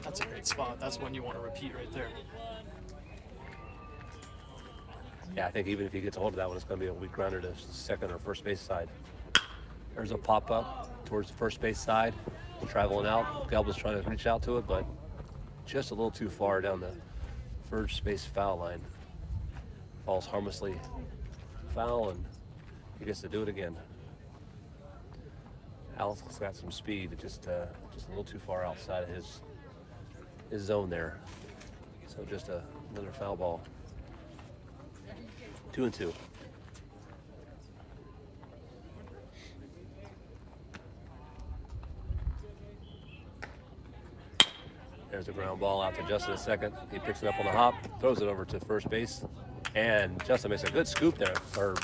That's a great spot. That's one you want to repeat right there. Yeah, I think even if he gets a hold of that one, it's going to be a weak grounder to second or first base side. There's a pop up towards the first base side, traveling out. Gelb was trying to reach out to it, but just a little too far down the first base foul line. Falls harmlessly foul, and he gets to do it again. Alex has got some speed, just a little too far outside of his zone there. So just another foul ball. 2-2. There's a ground ball out to Justin a second. He picks it up on the hop, throws it over to first base, and Justin makes a good scoop there, or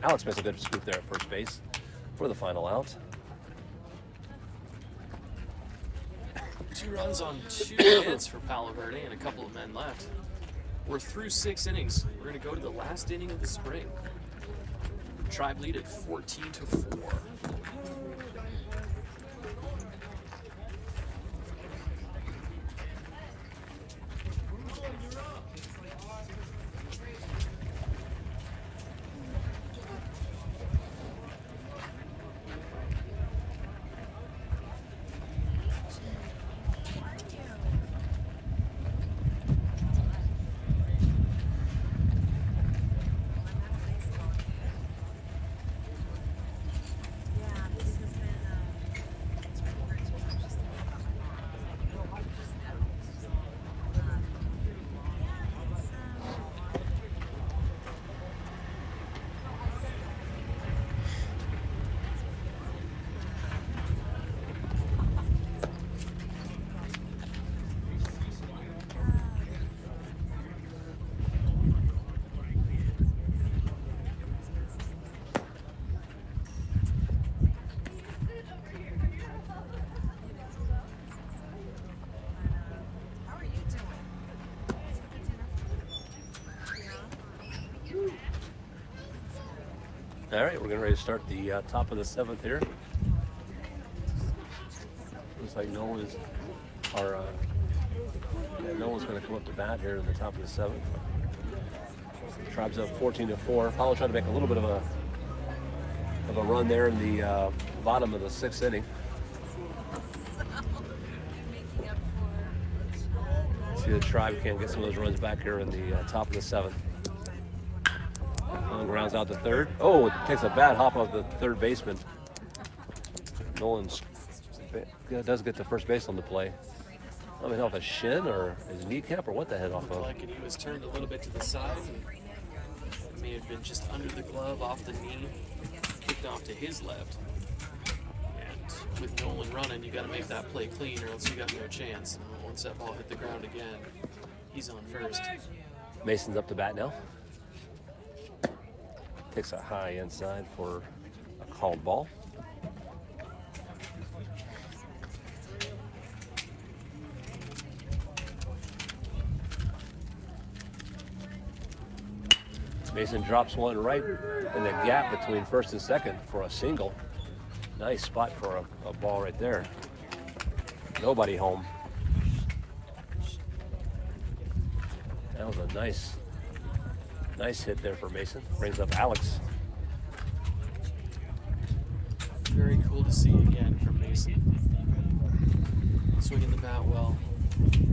Alex makes a good scoop there at first base for the final out. 2 runs on 2 hits for Palo Verde and a couple of men left. We're through 6 innings. We're going to go to the last inning of the spring. Tribe lead at 14-4. All right, we're getting ready to start the top of the 7th here. Looks like Nolan's going to come up to bat here in the top of the 7th. Tribe's up 14-4. Palo trying to make a little bit of a run there in the bottom of the 6th inning. See the Tribe can get some of those runs back here in the top of the 7th. Nolan grounds out to third. Oh, it takes a bad hop of the third baseman. Nolan does get the first base on the play. I mean, off his shin or his kneecap or what the head off of? Like, and he was turned a little bit to the side. It may have been just under the glove, off the knee, kicked off to his left. And with Nolan running, you got to make that play clean, or else you got no chance. And once that ball hit the ground again, he's on first. Mason's up to bat now. Takes a high inside for a called ball. Mason drops one right in the gap between first and second for a single. Nice spot for a ball right there. Nobody home. That was a nice hit there for Mason. Brings up Alex. Very cool to see again from Mason. Swinging the bat well.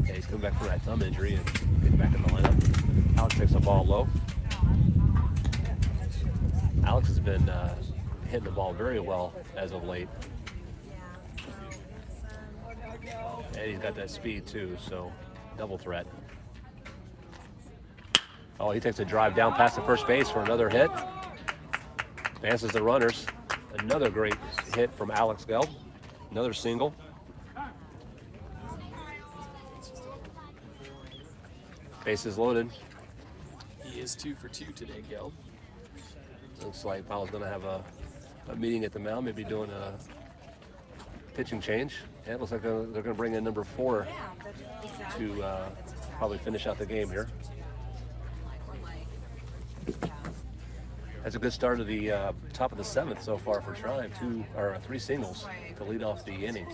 Yeah, he's coming back from that thumb injury and getting back in the lineup. Alex takes the ball low. Alex has been hitting the ball very well as of late. And he's got that speed too, so double threat. Oh, he takes a drive down past the first base for another hit. Advances the runners. Another great hit from Alex Gelb. Another single. Bases loaded. He is 2 for 2 today, Gil. Looks like Powell's going to have a meeting at the mound, maybe doing a pitching change. Yeah, it looks like they're going to bring in number 4 to probably finish out the game here. That's a good start of the top of the 7th so far for Tribe. 3 singles to lead off the inning.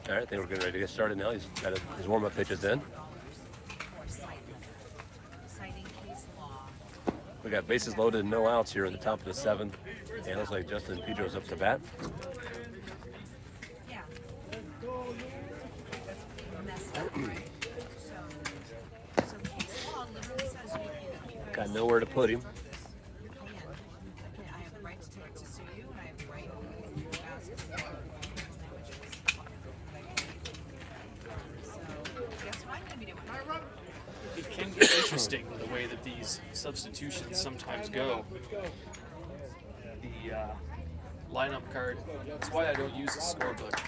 All right, I think we're getting ready to get started now. He's got his warm-up pitches in. We got bases loaded and no outs here in the top of the 7th. And it looks like Justin Pedro's up to bat. Got nowhere to put him. It can get interesting the way that these substitutions sometimes go. The lineup card, that's why I don't use a scorebook.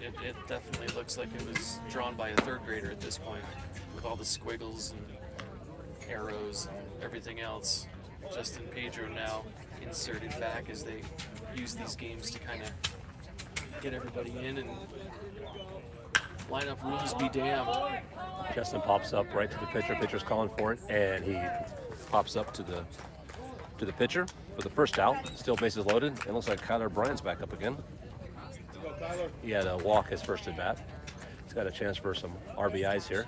It definitely looks like it was drawn by a 3rd grader at this point, with all the squiggles and arrows and everything else. Justin Pedro now inserted back as they use these games to kind of get everybody in, and lineup rules be damned. Justin pops up right to the pitcher. Pitcher's calling for it, and he pops up to the pitcher for the first out. Still bases loaded. It looks like Kyler Bryant's back up again. He had a walk his first at bat. He's got a chance for some RBIs here.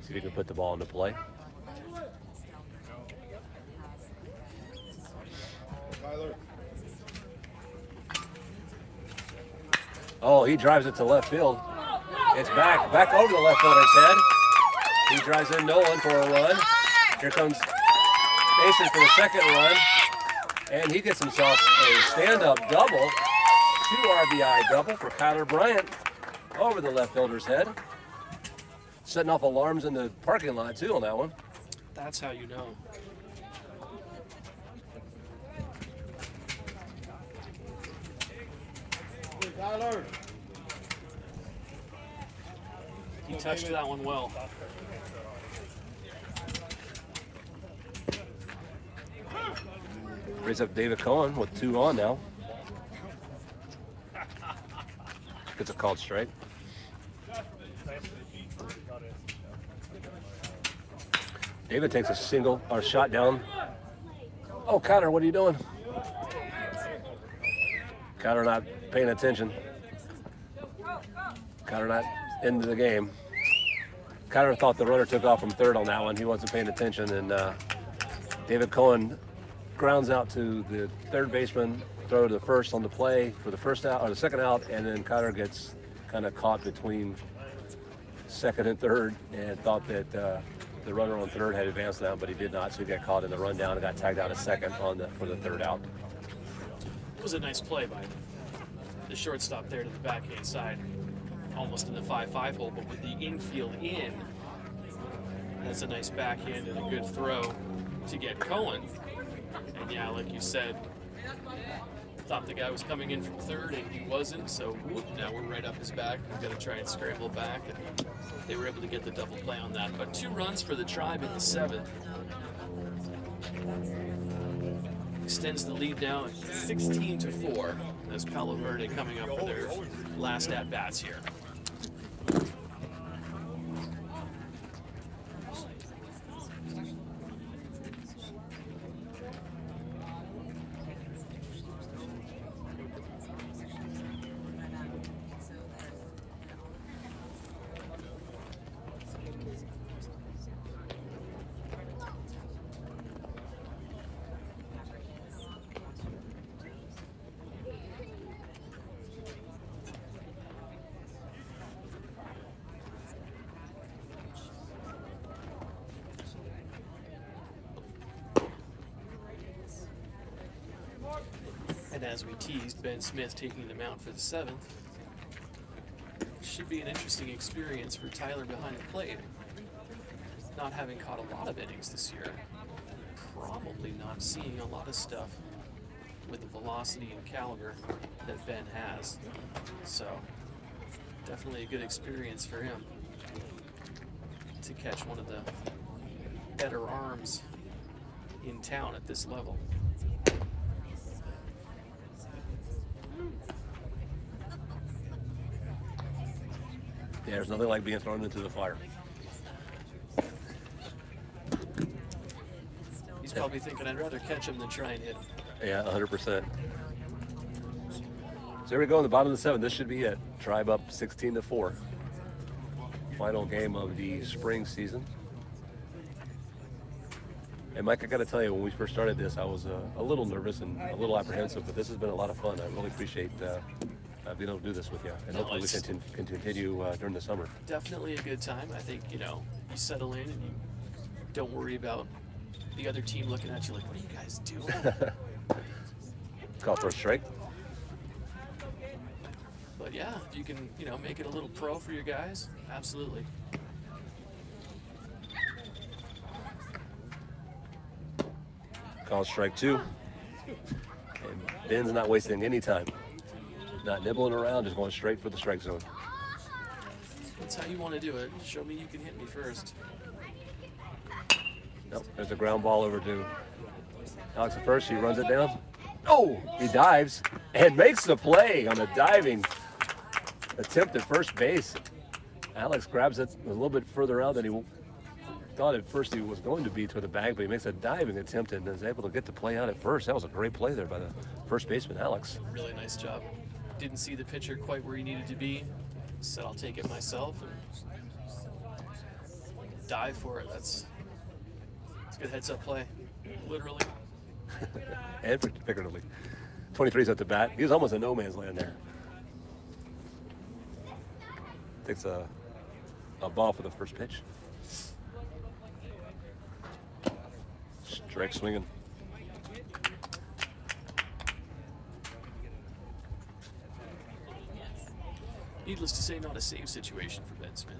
See if he can put the ball into play. Oh, he drives it to left field. It's back over the left fielder's head. He drives in Nolan for a run. Here comes Mason for the 2nd run. And he gets himself a stand-up double. 2 RBI double for Kyler Bryant over the left fielder's head. Setting off alarms in the parking lot too on that one. That's how you know. He touched that one well. Brings up David Cohen with 2 on now. Gets a called strike. David takes a single or shot down. Oh, Connor, what are you doing? Connor not paying attention. Connor not into the game. Connor thought the runner took off from 3rd on that one. He wasn't paying attention, and David Cohen grounds out to the 3rd baseman, throw to the 1st on the play for the 1st out or the 2nd out, and then Connor gets kind of caught between 2nd and 3rd and thought that the runner on 3rd had advanced down, but he did not, so he got caught in the rundown and got tagged out at 2nd for the 3rd out. It was a nice play by the shortstop there to the backhand side, almost in the 5-5 hole, but with the infield in, that's a nice backhand and a good throw to get Cohen. And yeah, like you said, thought the guy was coming in from third, and he wasn't, so whoop, now we're right up his back. We've got to try and scramble back, and they were able to get the double play on that. But 2 runs for the Tribe in the 7th. Extends the lead now at 16-4 as Palo Verde coming up for their last at-bats here. And as we teased, Ben Smith taking the mound for the 7th. Should be an interesting experience for Tyler behind the plate. Not having caught a lot of innings this year. Probably not seeing a lot of stuff with the velocity and caliber that Ben has. So, definitely a good experience for him to catch one of the better arms in town at this level. Yeah, there's nothing like being thrown into the fire. He's probably thinking, I'd rather catch him than try and hit him. Yeah, 100%. So there we go in the bottom of the 7th. This should be it. Tribe up 16-4. Final game of the spring season. And Mike, I got to tell you, when we first started this, I was a little nervous and a little apprehensive, but this has been a lot of fun. I really appreciate being able to do this with you, and hopefully we can continue during the summer. Definitely a good time. I think, you settle in and you don't worry about the other team looking at you like, what are you guys doing? Call for a strike. But yeah, if you can, make it a little pro for your guys, absolutely. Call strike 2. And Ben's not wasting any time. Not nibbling around, just going straight for the strike zone. That's how you want to do it. Show me you can hit me first. Nope, there's a ground ball over to Alex at first. He runs it down. Oh, he dives and makes the play on a diving attempt at first base. Alex grabs it a little bit further out than he thought at first he was going to be to the bag, but he makes a diving attempt and is able to get the play out at first. That was a great play there by the first baseman, Alex. Really nice job. Didn't see the pitcher quite where he needed to be. Said I'll take it myself and dive for it. That's a good heads up play, literally. And figuratively. 23's at the bat. He was almost in no man's land there. Takes a ball for the first pitch. Strike swinging. Needless to say, not a save situation for Ben Smith.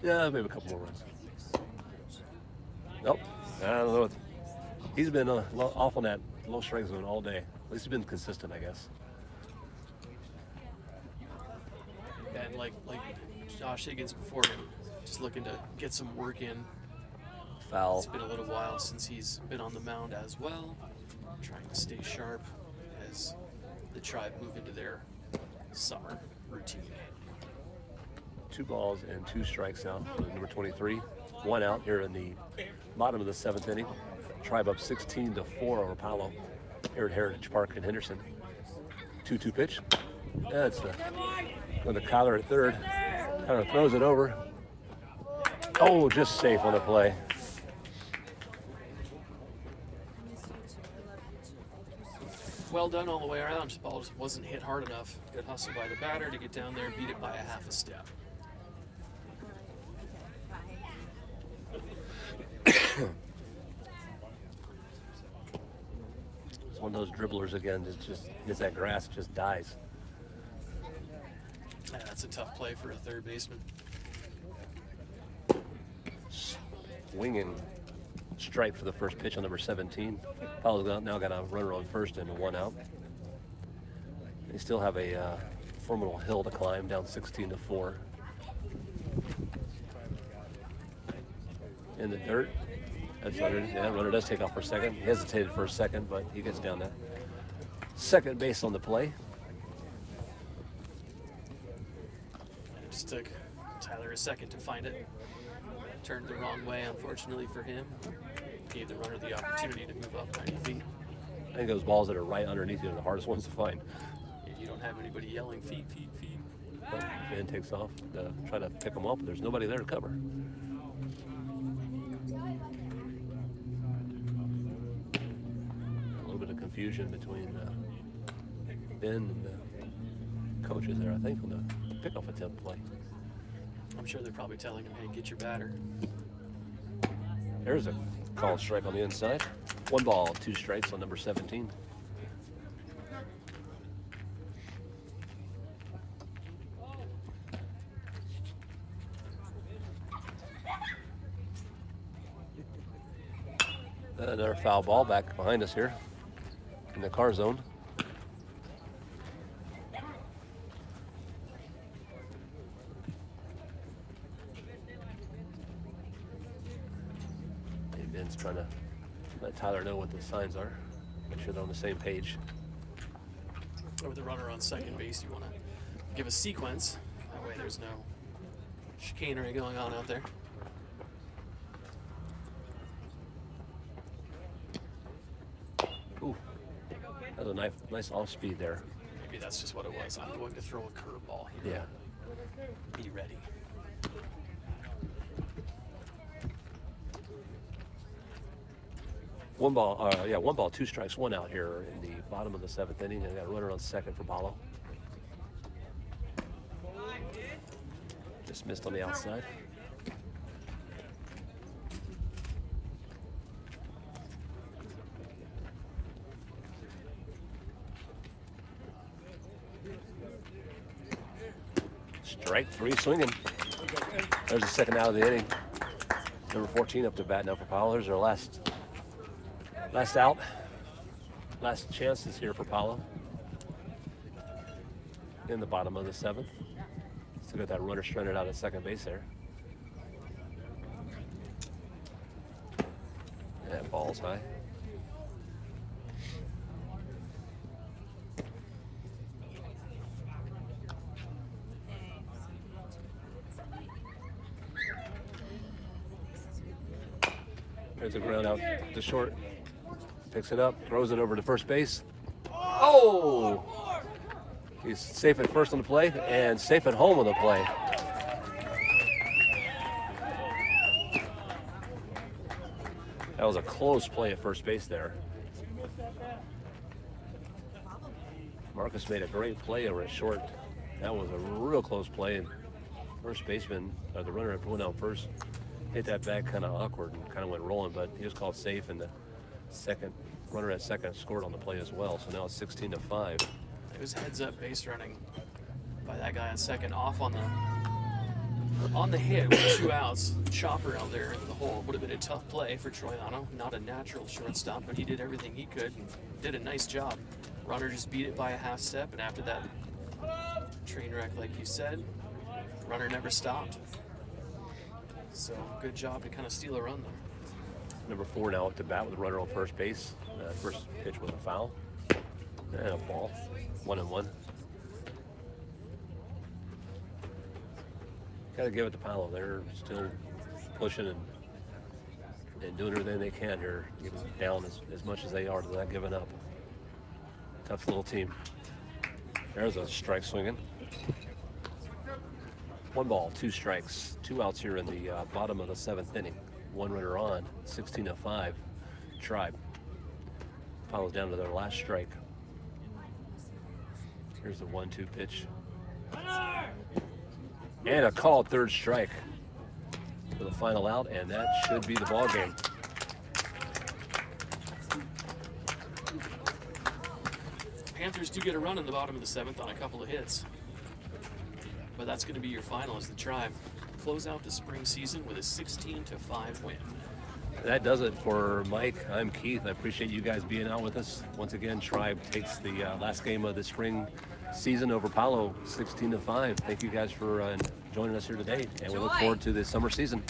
Yeah, maybe a couple more runs. Nope. I don't know. He's been off on that low strike zone all day. At least he's been consistent, I guess. And like Josh Higgins before him, just looking to get some work in. Foul. It's been a little while since he's been on the mound as well. Trying to stay sharp as the Tribe move into their summer routine. 2 balls and 2 strikes now for number 23. 1 out here in the bottom of the 7th inning. Tribe up 16-4 over Palo here at Heritage Park in Henderson. 2-2 pitch. Yeah, it's going to Kyler at third. Kind of throws it over. Oh, just safe on the play. Well done all the way around. Just ball just wasn't hit hard enough. Good hustle by the batter to get down there and beat it by a half a step. It's one of those dribblers again. Just gets that grass, it just dies. Yeah, that's a tough play for a third baseman. Swinging strike for the first pitch on number 17. Palo's now got a runner on first and 1 out. They still have a formidable hill to climb, down 16-4. In the dirt. That's runner. Yeah, runner does take off for a second. He hesitated for a second, but he gets down there. Second base on the play. And it just took Tyler a second to find it. Turned the wrong way, unfortunately for him. Gave the runner the opportunity to move up 90 feet. I think those balls that are right underneath you are the hardest ones to find. You don't have anybody yelling, feet, feet, feet. But Ben takes off to try to pick them up, but there's nobody there to cover. A little bit of confusion between Ben and the coaches there, I think, on the pickoff attempt play. I'm sure they're probably telling him, hey, get your batter. There's a called strike on the inside. 1 ball, 2 strikes on number 17. Another foul ball back behind us here in the car zone. And Ben's trying to let Tyler know what the signs are. Make sure they're on the same page. With the runner on second base, you want to give a sequence. That way there's no chicanery going on out there. Ooh, that was a nice off speed there. Maybe that's just what it was. I'm going to throw a curveball here. Yeah. Be ready. One ball, 2 strikes, 1 out here in the bottom of the 7th inning. I got a runner on second for Palo. Just missed on the outside. Strike 3 swinging. There's the second out of the inning. Number 14 up to bat now for Palo. There's our last out. Last chances here for Palo. In the bottom of the 7th. Still got that runner stranded out at second base there. That ball's high. There's a ground out to short. Picks it up, throws it over to first base. Oh! He's safe at first on the play and safe at home on the play. That was a close play at first base there. Marcus made a great play over at short. That was a real close play. And first baseman, or the runner went out first, hit that back kind of awkward and kind of went rolling, but he was called safe, and the second runner at second scored on the play as well. So now it's 16-5. It was heads up base running by that guy at second, off on the hit with 2 outs. Chopper out there in the hole. Would have been a tough play for Troiano. Not a natural shortstop, but he did everything he could and did a nice job. Runner just beat it by a half step, and after that train wreck, like you said, runner never stopped. So good job to kind of steal a run there. Number 4 now up to bat with a runner on first base. First pitch was a foul. And a ball. 1-1. Got to give it to Palo. They're still pushing and doing everything they can here. Getting down as much as they are to not giving up. Tough little team. There's a strike swinging. 1 ball, 2 strikes. 2 outs here in the bottom of the 7th inning. 1 runner on. 16-5. Tribe. Palo's down to their last strike. Here's the 1-2 pitch. And a called third strike for the final out, and that should be the ball game. Panthers do get a run in the bottom of the 7th on a couple of hits. But that's going to be your final as the Tribe close out the spring season with a 16-5 win. That does it for Mike. I'm Keith. I appreciate you guys being out with us. Once again, Tribe takes the last game of the spring season over Palo 16-5. Thank you guys for joining us here today, and we look Joy. forward to the summer season.